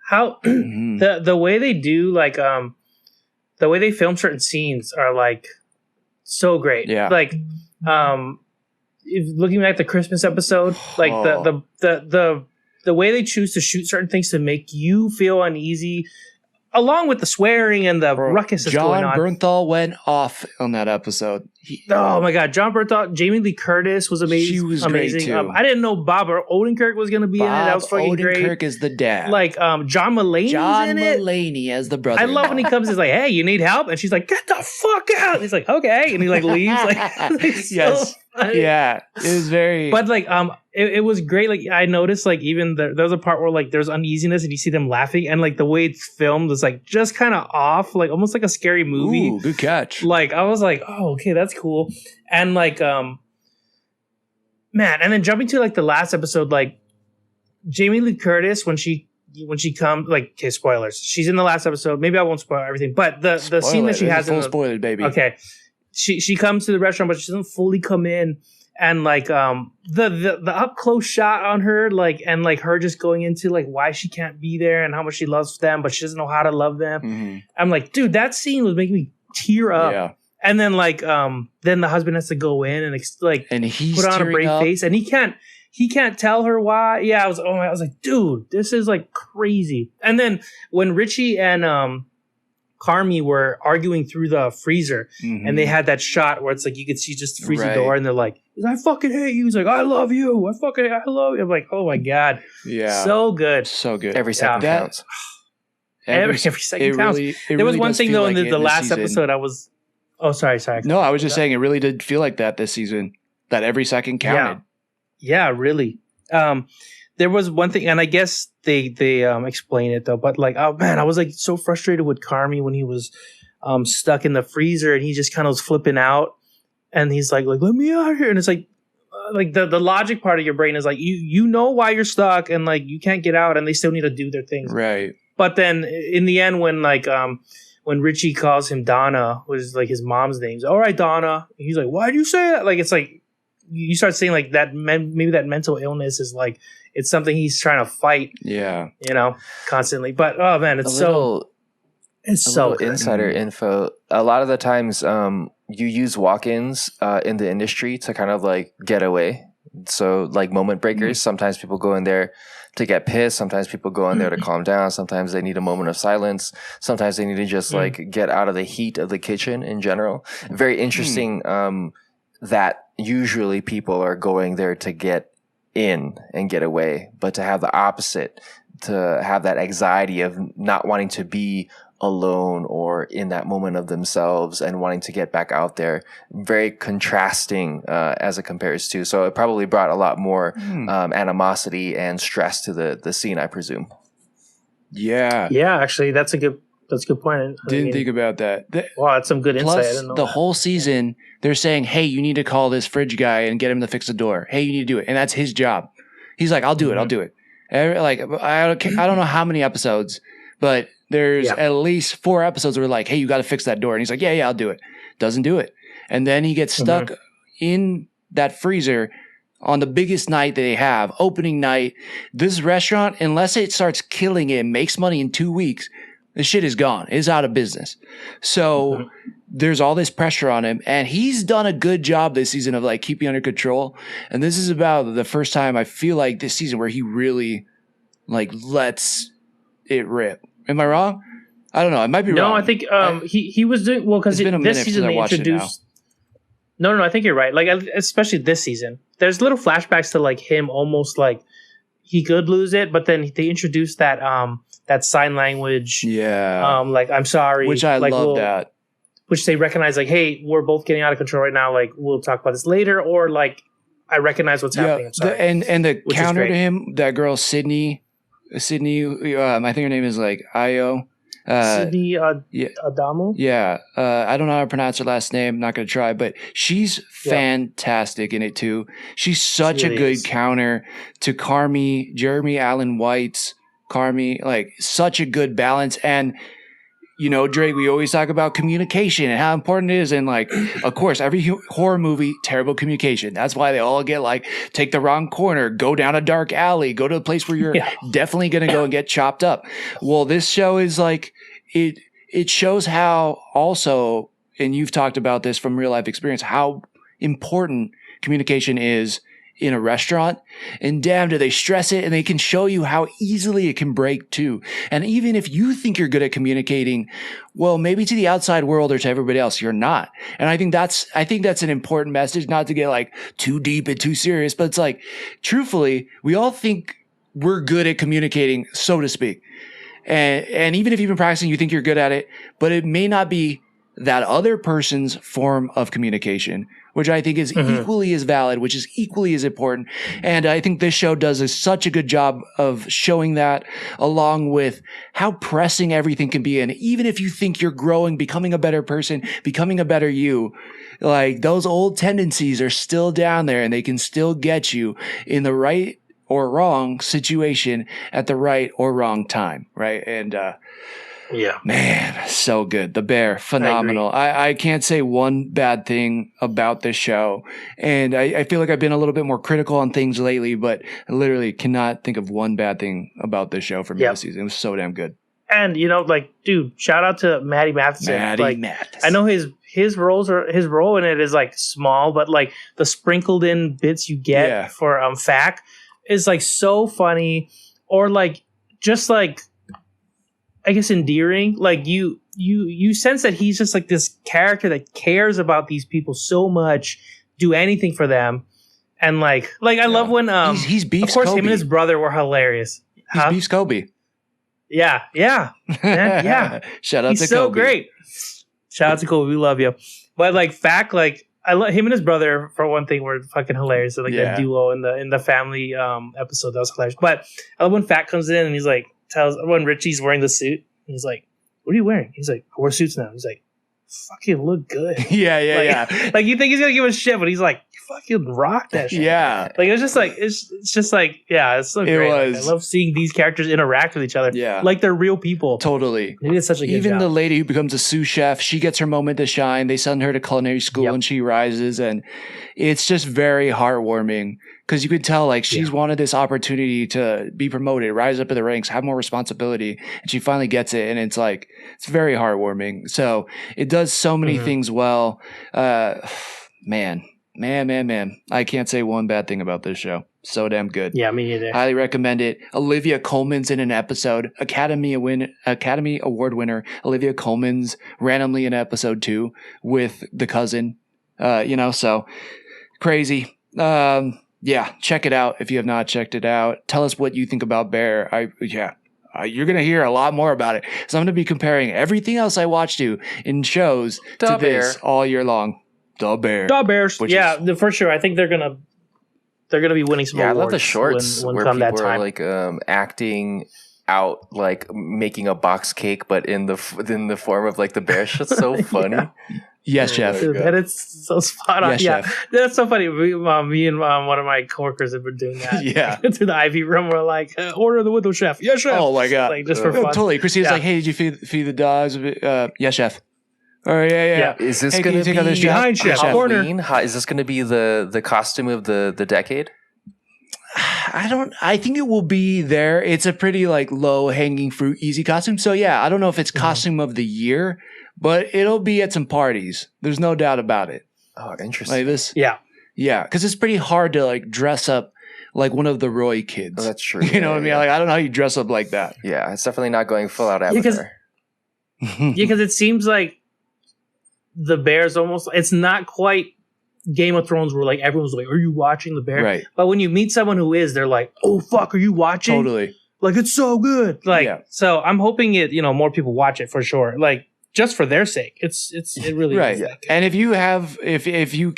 how the way they do like the way they film certain scenes are like so great. Yeah. Like if looking at the Christmas episode, like the way they choose to shoot certain things to make you feel uneasy, along with the swearing and the ruckus that's going on. John Bernthal went off on that episode. Oh my God, John Bernthal, Jamie Lee Curtis was amazing. She was amazing. Great too. I didn't know Bob Odenkirk was going to be in it. That was fucking great. Odenkirk is the dad. Like John Mulaney's in it. John Mulaney as the brother. I love when he comes. He's like, "Hey, you need help?" And she's like, "Get the fuck out!" And he's like, "Okay," and he like leaves. Like, yes, yeah, it was very. But like, it was great. Like I noticed, like even there was a part where like there's uneasiness and you see them laughing, and like the way it's filmed is like just kind of off, like almost like a scary movie. Ooh, good catch. Like I was like, oh, okay, that's cool. And like, man, and then jumping to like the last episode, like Jamie Lee Curtis when she comes, like, okay, spoilers. She's in the last episode. Maybe I won't spoil everything, but the scene that she has full spoiled, baby. Okay, she comes to the restaurant, but she doesn't fully come in. and like the up close shot on her, like, and like her just going into like why she can't be there and how much she loves them, but she doesn't know how to love them. Mm-hmm. I'm like, dude, that scene was making me tear up. Yeah. And then like then the husband has to go in and and he's put on a brave face, and he can't tell her why. Yeah, I was like, dude, this is like crazy. And then when Richie and Carmi were arguing through the freezer, and they had that shot where it's like you could see just the freezer door, and they're like, I fucking hate you. He's like, I love you. I love you. I'm like, oh my God. Yeah. So good. Every second counts. Every second counts. There was one thing though in the last episode I was... Oh, sorry. No, I was just saying it really did feel like that this season, that every second counted. Yeah, really. There was one thing, and I guess they explain it though, but like, oh man, I was like so frustrated with Carmi when he was stuck in the freezer and he just kind of was flipping out, and he's like let me out of here, and it's like the logic part of your brain is like you know why you're stuck and like you can't get out, and they still need to do their things, right? But then in the end, when when Richie calls him Donna, which is like his mom's name, all right, Donna, he's like, why'd you say that? Like, it's like you start saying like that maybe that mental illness is like it's something he's trying to fight, constantly. But oh man, it's so good. Insider info. A lot of the times you use walk-ins in the industry to kind of like get away. So like moment breakers, sometimes people go in there to get pissed, sometimes people go in there to calm down, sometimes they need a moment of silence, sometimes they need to just like get out of the heat of the kitchen in general. Very interesting that usually people are going there to get in and get away, but to have the opposite, to have that anxiety of not wanting to be alone or in that moment of themselves and wanting to get back out there, very contrasting as it compares to. So it probably brought a lot more animosity and stress to the scene, I presume. Yeah. Yeah, actually, that's a good point. Didn't think about that. Wow, that's some good insight. I didn't know the whole season, they're saying, hey, you need to call this fridge guy and get him to fix the door. Hey, you need to do it. And that's his job. He's like, I'll do it. I'll do it. Like, I don't know how many episodes, but there's at least 4 episodes where like, hey, you got to fix that door. And he's like, yeah, I'll do it. Doesn't do it. And then he gets stuck in that freezer on the biggest night that they have, opening night. This restaurant, unless it starts killing it, makes money in 2 weeks, the shit is gone. It's out of business. So there's all this pressure on him, and he's done a good job this season of like keeping under control. And this is about the first time I feel like this season where he really like lets it rip. Am I wrong? I don't know. I might be wrong. No, I think he was doing well because this season they introduced. No, I think you're right. Like especially this season, there's little flashbacks to like him almost like he could lose it, but then they introduced that that sign language. Yeah. Like I'm sorry, which I like, love that. Which they recognize, like, hey, we're both getting out of control right now. Like we'll talk about this later, or like I recognize what's happening. I'm sorry. And the counter to him, that girl Sydney, I think her name is like Io. Sydney Adamo? Yeah. I don't know how to pronounce her last name. I'm not going to try, but she's fantastic in it too. She's such a good counter to Carmi, Jeremy Allen White's Carmi, like such a good balance. And, you know, Drake, we always talk about communication and how important it is. And like, of course, every horror movie, terrible communication. That's why they all get like, take the wrong corner, go down a dark alley, go to a place where you're definitely going to go and get chopped up. Well, this show is like, it shows how also, and you've talked about this from real life experience, how important communication is in a restaurant. And damn, do they stress it, and they can show you how easily it can break too. And even if you think you're good at communicating, well, maybe to the outside world or to everybody else, you're not. And I think that's an important message, not to get like too deep and too serious, but it's like, truthfully, we all think we're good at communicating, so to speak. And even if you've been practicing, you think you're good at it, but it may not be that other person's form of communication, which I think is equally as valid, which is equally as important. And I think this show does such a good job of showing that, along with how pressing everything can be. And even if you think you're growing, becoming a better person, becoming a better you, like those old tendencies are still down there, and they can still get you in the right or wrong situation at the right or wrong time, right? And Yeah. Man, so good. The Bear, phenomenal. I can't say one bad thing about this show. And I feel like I've been a little bit more critical on things lately, but I literally cannot think of one bad thing about this show for me this season. It was so damn good. And, like, dude, shout out to Maddie Matheson. I know his role in it is, like, small, but, like, the sprinkled in bits you get for Fac is, like, so funny, or, like, just, like, I guess endearing. Like, you sense that he's just, like, this character that cares about these people so much, do anything for them. And, like I love when he's Beef's of course Kobe. Him and his brother were hilarious. He's Beef's Kobe. Yeah. Man, Shout out to He's so Kobe. great. Shout out to Kobe. We love you. But, like, Fac, like, I love him and his brother, for one thing, were fucking hilarious. So, like, that duo in the family episode, that was hilarious. But I love when Fac comes in and he's like, when Richie's wearing the suit, and he's like, "What are you wearing?" He's like, "I wear suits now." He's like, "Fucking look good." Yeah. Like, you think he's gonna give a shit, but he's like, "You fucking rock that shit." Yeah. Like, it's just like it's just like, yeah, it's so great. Like, I love seeing these characters interact with each other. Yeah. Like they're real people. Totally. They did such a good Even job. the lady who becomes a sous chef, she gets her moment to shine. They send her to culinary school and she rises, and it's just very heartwarming because you could tell like she's wanted this opportunity to be promoted, rise up in the ranks, have more responsibility, and she finally gets it, and it's like it's very heartwarming. So it does so many things well. Man. I can't say one bad thing about this show. So damn good. Yeah, me neither. Highly recommend it. Olivia Colman's in an episode. Academy Award winner Olivia Colman's randomly in episode 2 with the cousin. So crazy. Check it out if you have not checked it out. Tell us what you think about Bear. You're going to hear a lot more about it. So I'm going to be comparing everything else I watched in shows to this all year long. The Bears. For sure. I think they're gonna be winning some awards. I love the shorts when where come people that time. are like acting out, like making a box cake, but in the form of like the bear. It's so funny. Yes, chef. Dude, that is so spot on. Yes, chef. That's so funny. Me and one of my coworkers have been doing that. Yeah. To the Ivy room, we're like, order the window, chef. Yes, chef. Oh my god. Like just for fun. Totally. Christina's like, hey, did you feed the dogs? Yes, chef. Oh yeah. Is this going to be behind chef Halloween? Is this going to be the costume of the decade? I think it will be there. It's a pretty like low hanging fruit, easy costume. So yeah, I don't know if it's costume of the year, but it'll be at some parties. There's no doubt about it. Oh, interesting. Like this. Yeah. Yeah. Cause it's pretty hard to like dress up like one of the Roy kids. Oh, that's true. You know what I mean? Like, I don't know how you dress up like that. Yeah. It's definitely not going full out Avatar. Because it seems like the Bear's almost, it's not quite Game of Thrones where like everyone's like, are you watching the Bear? Right. But when you meet someone who is, they're like, oh fuck, are you watching? Totally. Like, it's so good. Like, so I'm hoping more people watch it for sure. Like, just for their sake. It really right. is. That good. And if you have, if you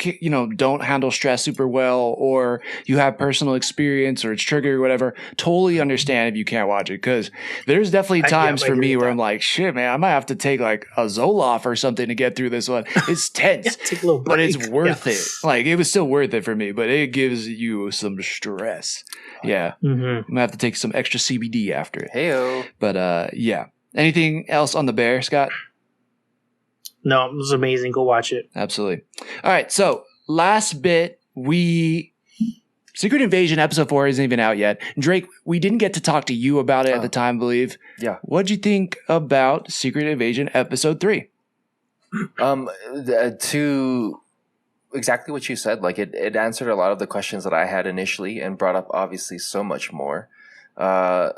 don't handle stress super well, or you have personal experience or it's triggered or whatever, totally understand if you can't watch it. Cause there's definitely times for me where I'm like, shit, man, I might have to take like a Zoloft or something to get through this one. It's tense, take a little break. But it's worth it. Like it was still worth it for me, but it gives you some stress. Yeah. Mm-hmm. I'm gonna have to take some extra CBD after it. Heyo. But yeah. Anything else on the Bear, Scott? No, it was amazing. Go watch it. Absolutely. All right. So last bit, Secret Invasion episode 4 isn't even out yet. Drake, we didn't get to talk to you about it at the time, I believe. Yeah. What'd you think about Secret Invasion episode 3? To exactly what you said, like it answered a lot of the questions that I had initially and brought up obviously so much more. Yeah.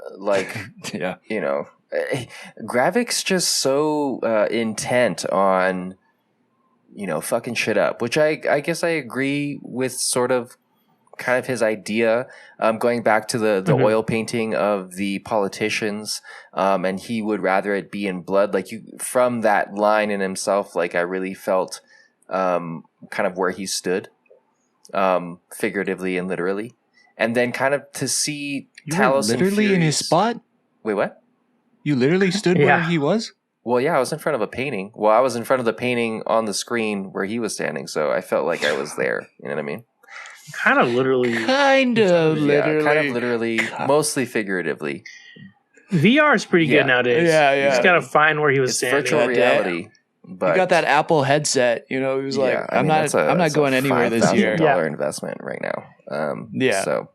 Gravik's just so intent on, fucking shit up, which I guess I agree with sort of kind of his idea, going back to the oil painting of the politicians, and he would rather it be in blood. Like from that line in himself, like I really felt kind of where he stood, figuratively and literally. And then kind of to see Talos literally in his spot? Wait, what? You literally stood where he was? Well, yeah, I was in front of a painting. Well, I was in front of the painting on the screen where he was standing, so I felt like I was there. You know what I mean? Kind of literally. Kind of literally. Yeah, kind of literally, mostly figuratively. VR is pretty good nowadays. Yeah. You just gotta find where he was standing. Virtual reality. But he got that Apple headset. He was like, I'm not going anywhere this year. $5,000 investment right now. So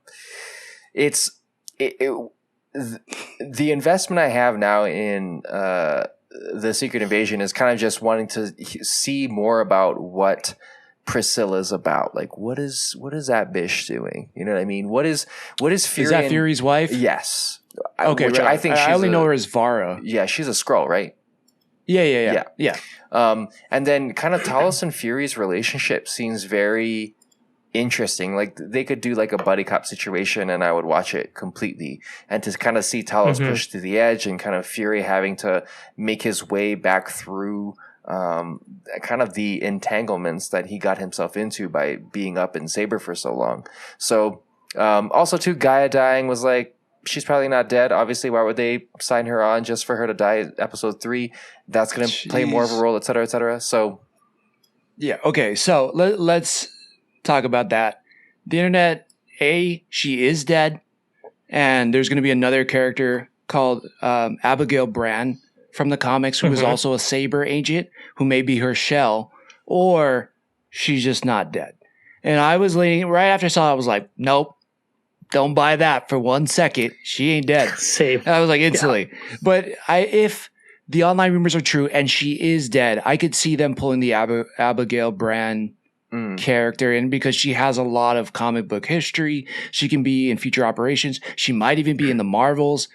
the investment I have now in the Secret Invasion is kind of just wanting to see more about what Priscilla's about. Like, what is that bitch doing? You know what I mean? What is Fury? Is that Fury's wife? Yes. Okay, which I think I only know her as Vara. Yeah, she's a Skrull, right? Yeah. And then kind of Talos and Fury's relationship seems very interesting. Like, they could do like a buddy cop situation and I would watch it completely. And to kind of see Talos push to the edge and kind of Fury having to make his way back through kind of the entanglements that he got himself into by being up in Saber for so long. So also too, Gaia dying was like, she's probably not dead. Obviously, why would they sign her on just for her to die at episode 3? That's going to play more of a role, et cetera, et cetera. So yeah. Okay. So let's talk about that. The internet, she is dead. And there's going to be another character called Abigail Brand from the comics, who is also a Saber agent, who may be her shell, or she's just not dead. And I was leaning, right after I saw it, I was like, nope, don't buy that for 1 second. She ain't dead. Same. And I was like, instantly. Yeah. But if the online rumors are true and she is dead, I could see them pulling the Abigail Brand character in, because she has a lot of comic book history. She can be in future operations. She might even be in the Marvels.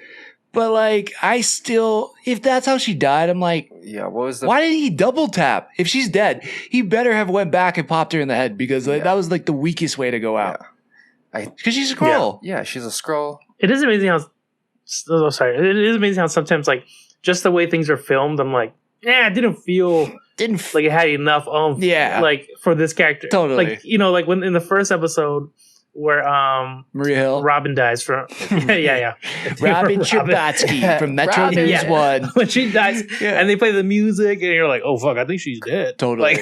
But like, if that's how she died, I'm like, yeah, why did he double tap? If she's dead, he better have went back and popped her in the head, because that was like the weakest way to go out. Because she's a Skrull. Yeah, she's a Skrull. It is amazing how. Oh, sorry. It is amazing how sometimes, like, just the way things are filmed, I'm like, it didn't feel like it had enough like, for this character. Totally. Like, like when in the first episode where Maria Hill, Robin dies from Robin Scherbatsky from Metro News 1, when she dies and they play the music and you're like, oh fuck, I think she's dead. Totally.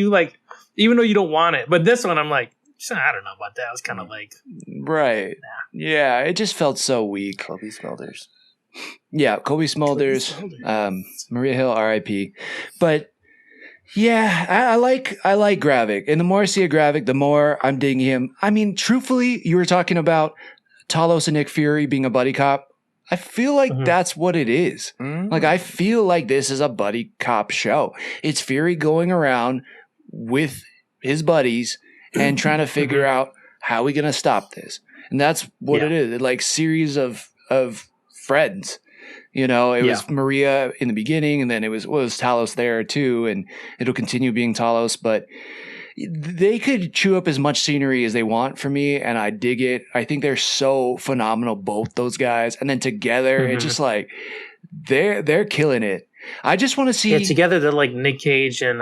Like even though you don't want it, but this one I'm like, I don't know about that. I was kind of like, right. Nah. Yeah, it just felt so weak. Kobe Smulders. Yeah, Kobe Smulders. Maria Hill, R.I.P. But yeah, I like Gravik, and the more I see a Gravik, the more I'm digging him. I mean, truthfully, you were talking about Talos and Nick Fury being a buddy cop. I feel like that's what it is. Like, I feel like this is a buddy cop show. It's Fury going around with his buddies and trying to figure out how we gonna stop this. And that's what it is. Like, series of friends. It was Maria in the beginning, and then it was Talos there too, and it'll continue being Talos. But they could chew up as much scenery as they want for me, and I dig it. I think they're so phenomenal, both those guys, and then together, it's just like they're killing it. I just want to see together. They're like Nick Cage and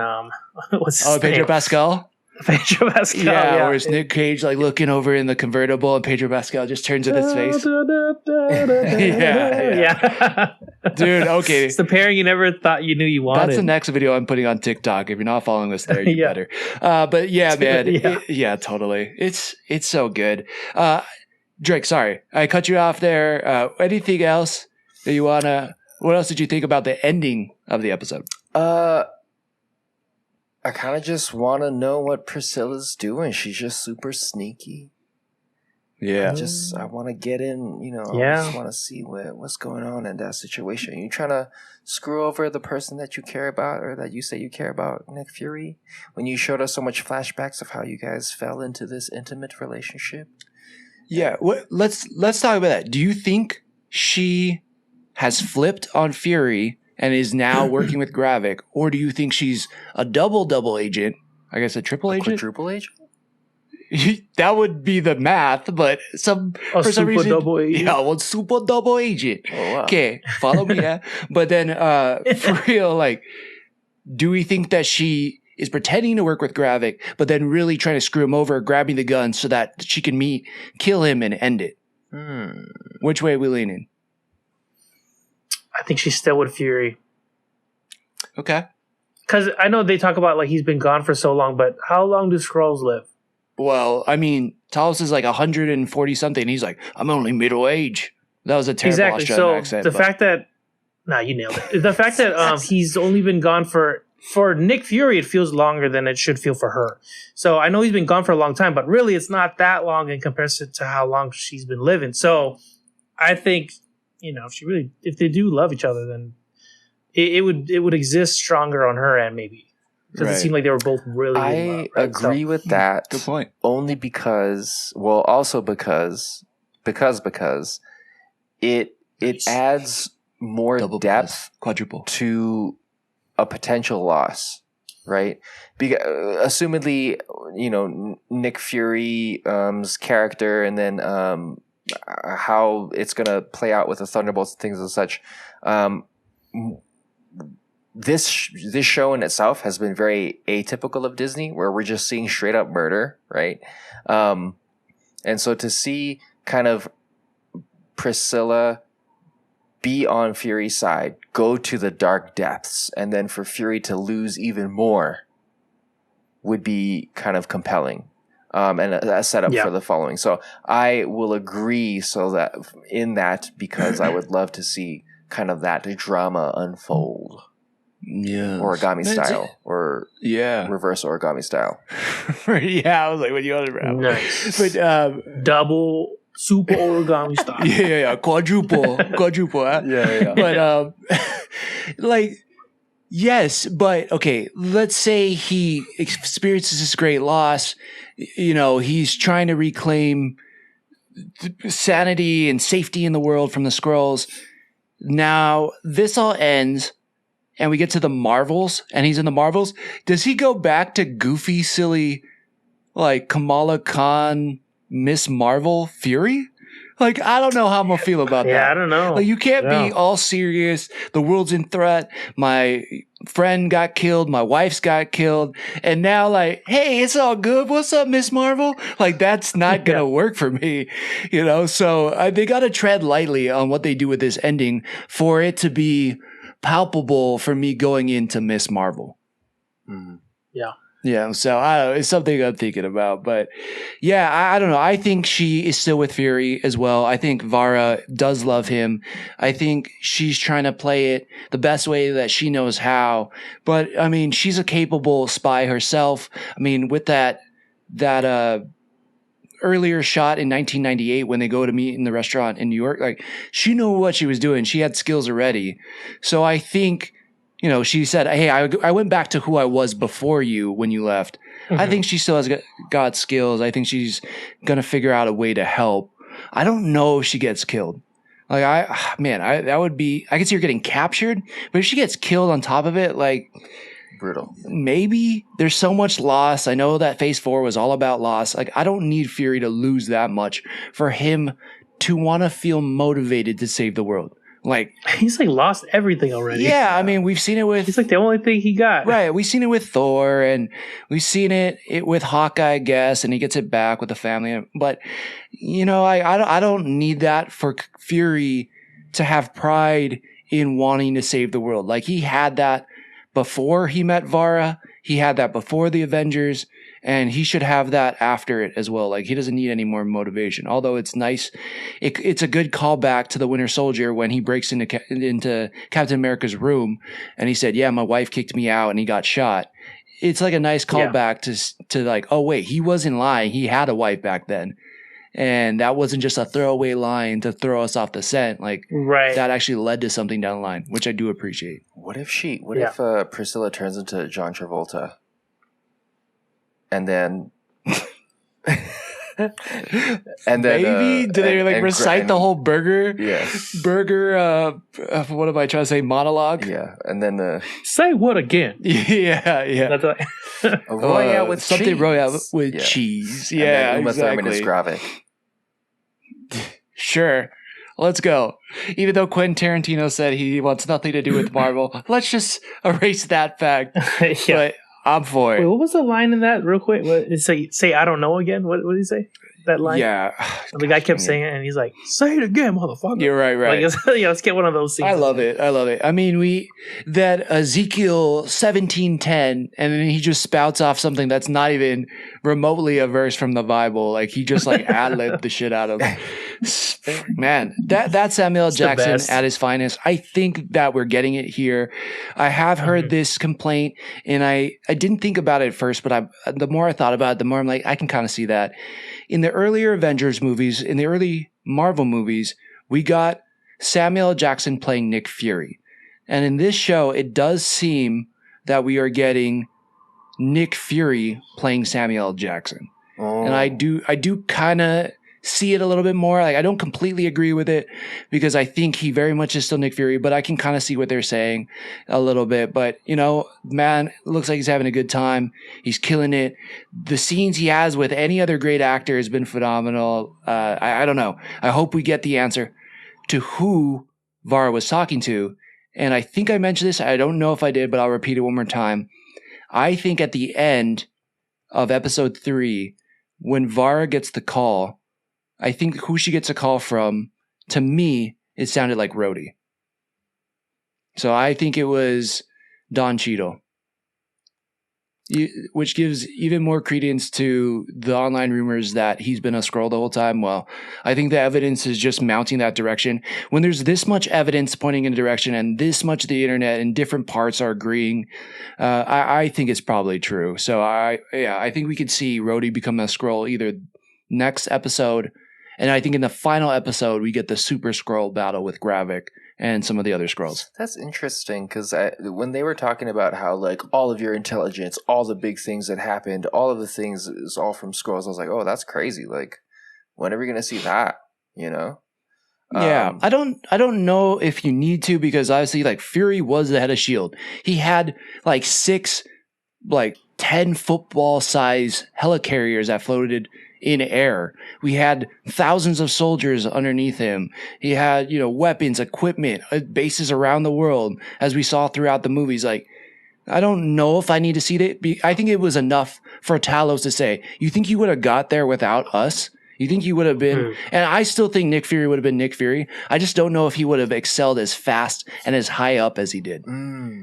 what's his Pedro name? Pascal. Pedro Pascal. Yeah, where's Nick Cage like looking over in the convertible, and Pedro Pascal just turns in his face. Yeah. Dude, okay. It's the pairing you never thought you knew you wanted. That's the next video I'm putting on TikTok. If you're not following us there, you better. But yeah, man. Totally. It's so good. Drake, sorry. I cut you off there. Anything else that you wanna? What else did you think about the ending of the episode? I kind of just want to know what Priscilla's doing. She's just super sneaky. Yeah. I want to get in, I just want to see what's going on in that situation. You trying to screw over the person that you care about, or that you say you care about, Nick Fury, when you showed us so much flashbacks of how you guys fell into this intimate relationship? Yeah. Let's talk about that. Do you think she has flipped on Fury and is now working with Gravik, or do you think she's a double agent? I guess a triple agent? Quadruple agent? That would be the math, but for some reason, double agent. Yeah, one super double agent. Oh, wow. Okay, follow me, yeah. But then, for real, like, do we think that she is pretending to work with Gravik, but then really trying to screw him over, grabbing the gun so that she can kill him and end it? Which way are we leaning? I think she's still with Fury. Okay. Because I know they talk about, like, he's been gone for so long, but how long do Skrulls live? Well, I mean, Talos is like 140 something. He's like, I'm only middle age. That was a terrible Australian accent. The fact that you nailed it. The fact that he's only been gone for Nick Fury, it feels longer than it should feel for her. So I know he's been gone for a long time, but really it's not that long in comparison to how long she's been living. So I think, if they do love each other, then it would exist stronger on her end, maybe. Because it seemed like they were both really I in love, agree with that. Good point. Only because it adds more depth quadruple to a potential loss, right? Assumedly, Nick Fury's character, and then how it's gonna play out with the Thunderbolts and things and such. This show in itself has been very atypical of Disney, where we're just seeing straight up murder, right? And so to see kind of Priscilla be on Fury's side, go to the dark depths, and then for Fury to lose even more would be kind of compelling, and a setup for the following. So I will agree because I would love to see kind of that drama unfold. Yeah, origami style or reverse origami style. I was like, what do you want to grab? Nice. But double super origami style. Yeah, quadruple. Huh? Yeah. But yes, but okay. Let's say he experiences this great loss. He's trying to reclaim sanity and safety in the world from the Skrulls. Now this all ends. And we get to the Marvels, and he's in the Marvels. Does he go back to goofy, silly, like Kamala Khan, Miss Marvel Fury? I don't know how I'm gonna feel about that. Yeah, I don't know. You can't be all serious. The world's in threat. My friend got killed. My wife's got killed. And now, hey, it's all good. What's up, Miss Marvel? That's not gonna work for me, So they gotta tread lightly on what they do with this ending for it to be palpable for me going into Miss Marvel. Mm-hmm. Yeah. So I don't know. It's something I'm thinking about, but I don't know. I think she is still with Fury as well. I think Vara does love him. I think she's trying to play it the best way that she knows how, but I mean, she's a capable spy herself. I mean, with that earlier shot in 1998 when they go to meet in the restaurant in New York, she knew what she was doing. She had skills already. So I think, she said, hey, I went back to who I was before you when you left. Mm-hmm. I think she still has got skills. I think she's going to figure out a way to help. I don't know if she gets killed. That would be, I can see her getting captured, but if she gets killed on top of it, brutal. Maybe there's so much loss. I know that Phase 4 was all about loss. I don't need Fury to lose that much for him to want to feel motivated to save the world. He's lost everything already. Yeah, I mean, we've seen it with. He's the only thing he got. Right, we've seen it with Thor, and we've seen it with Hawkeye, I guess, and he gets it back with the family. But I don't need that for Fury to have pride in wanting to save the world. He had that before he met Vara. He had that before the Avengers, and he should have that after it as well. He doesn't need any more motivation. Although it's nice, it's a good callback to the Winter Soldier when he breaks into Captain America's room, and he said, "Yeah, my wife kicked me out," and he got shot. It's a nice callback to oh wait, he wasn't lying. He had a wife back then. And that wasn't just a throwaway line to throw us off the scent. Right. That actually led to something down the line, which I do appreciate. What if Priscilla turns into John Travolta? And then maybe do they recite the whole burger? Yeah. Burger. What am I trying to say? Monologue. Yeah, and then say what again? Yeah. That's a royale with something cheese. Royale with cheese. Yeah, Uma Thurman exactly. is Gravik. Sure. Let's go. Even though Quentin Tarantino said he wants nothing to do with Marvel, let's just erase that fact. But I'm for it. Wait, what was the line in that, real quick? Say I don't know again? What did he say? That line? Yeah. The guy kept saying it, and he's like, say it again, motherfucker. You're right. Let's get one of those scenes. I love it. I mean, that Ezekiel 17:10, and then he just spouts off something that's not even remotely a verse from the Bible. He just ad-libbed the shit out of it. Man, that's Samuel L. Jackson at his finest. I think that we're getting it here. I have heard this complaint, and I didn't think about it at first, but the more I thought about it, the more I'm like, I can kind of see that. In the earlier Avengers movies, in the early Marvel movies, we got Samuel L. Jackson playing Nick Fury. And in this show, it does seem that we are getting Nick Fury playing Samuel L. Jackson. Oh. And I do kind of see it a little bit more. Like, I don't completely agree with it because I think he very much is still Nick Fury, but I can kind of see what they're saying a little bit. But, you know, man, looks like he's having a good time. He's killing it. The scenes he has with any other great actor has been phenomenal. I don't know. I hope we get the answer to who Vara was talking to. And I think I mentioned this. I don't know if I did, but I'll repeat it one more time. I think at the end of episode 3, when Vara gets the call, I think who she gets a call from, to me, it sounded like Rhodey. So I think it was Don Cheadle, which gives even more credence to the online rumors that he's been a Skrull the whole time. Well, I think the evidence is just mounting that direction. When there's this much evidence pointing in a direction and this much of the internet and different parts are agreeing, I think it's probably true. So I think we could see Rhodey become a Skrull either next episode, and I think in the final episode we get the Super Skrull battle with Gravik and some of the other Skrulls. That's interesting, because when they were talking about how, like, all of your intelligence, all the big things that happened, all of the things is all from Skrulls, I was like, oh, that's crazy. Like, when are we going to see that, you know? Yeah, I don't know if you need to, because obviously, like, Fury was the head of S.H.I.E.L.D. He had, like, 10 football-size helicarriers that floated in air. We had thousands of soldiers underneath him. He had, weapons, equipment, bases around the world, as we saw throughout the movies. Like, I don't know if I need to see that. I think it was enough for Talos to say, you think you would have got there without us? You think you would have been, and I still think Nick Fury would have been Nick Fury. I just don't know if he would have excelled as fast and as high up as he did.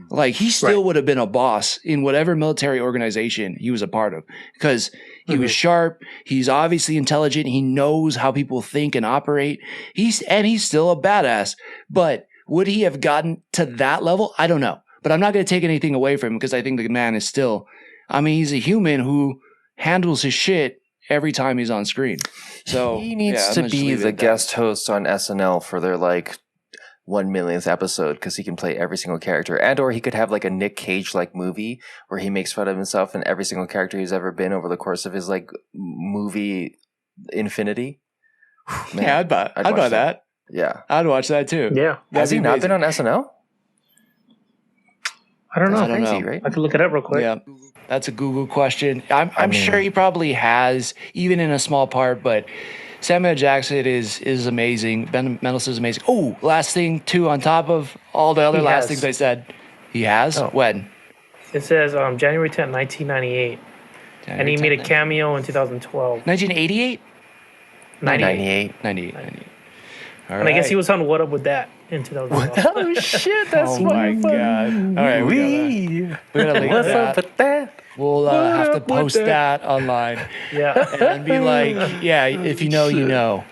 Like, he still would have been a boss in whatever military organization he was a part of, because he was sharp. He's obviously intelligent. He knows how people think and operate. He's still a badass. But would he have gotten to that level? I don't know. But I'm not going to take anything away from him, because I think the man is still, he's a human who handles his shit every time he's on screen. So he needs to be the guest host on SNL for their 1 millionth episode, because he can play every single character, and or he could have like a Nick Cage movie where he makes fun of himself and every single character he's ever been over the course of his movie infinity. Man, yeah, I'd buy that. Yeah, I'd watch that too. Yeah, has he not been on SNL? I don't know. That's crazy, right? I could look it up real quick. Yeah, that's a Google question. I'm sure he probably has, even in a small part, but Samuel Jackson is amazing. Ben Mendelsohn is amazing. Oh, last thing too, on top of all the other last things I said, he has. Oh. When? It says January 10th, 1998. And he made a cameo in 2012. 1988? 98. All right. And I guess he was on What Up With That in 2012. Oh, shit. That's my God. All right. We gotta link What's that. up with that? We'll have to post that online. Yeah. And be like, yeah, if you know, you know.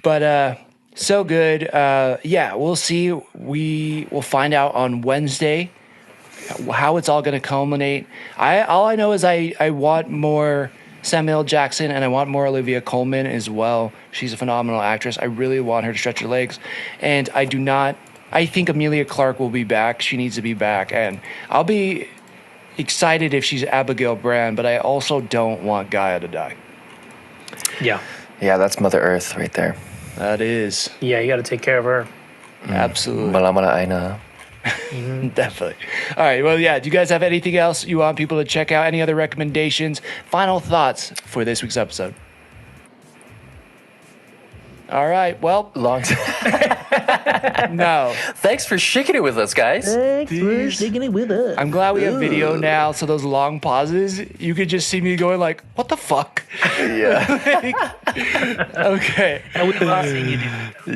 But so good. We'll see. We'll find out on Wednesday how it's all going to culminate. All I know is I want more Samuel Jackson, and I want more Olivia Colman as well. She's a phenomenal actress. I really want her to stretch her legs. And I think Emilia Clarke will be back. She needs to be back. And I'll be excited if she's Abigail Brand, but I also don't want Gaia to die. Yeah. Yeah, that's Mother Earth right there. That is. Yeah, you got to take care of her. Absolutely. Malamala Aina. Definitely. All right. Well, yeah. Do you guys have anything else you want people to check out? Any other recommendations? Final thoughts for this week's episode? All right. Well, long time. No. Thanks for shaking it with us, guys. Thanks for shaking it with us. I'm glad we have video now, so those long pauses, you could just see me going like, what the fuck? Yeah. Okay. And we love seeing you do.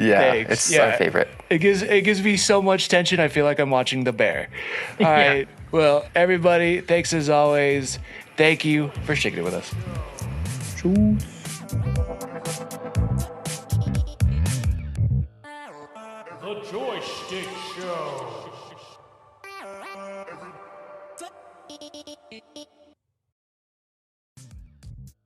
Yeah. Thanks. It's our favorite. It gives me so much tension. I feel like I'm watching The Bear. All right. Well, everybody, thanks as always. Thank you for shaking it with us. Joy Schtick Show.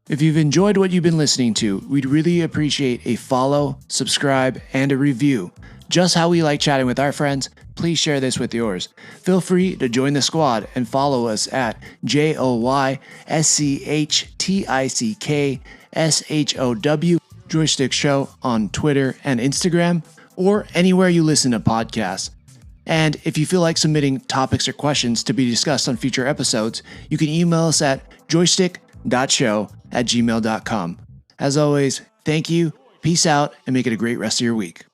If you've enjoyed what you've been listening to, we'd really appreciate a follow, subscribe, and a review. Just how we like chatting with our friends, please share this with yours. Feel free to join the squad and follow us at JoySchtickShow, Joy Schtick Show on Twitter and Instagram, or anywhere you listen to podcasts. And if you feel like submitting topics or questions to be discussed on future episodes, you can email us at joystick.show@gmail.com. As always, thank you, peace out, and make it a great rest of your week.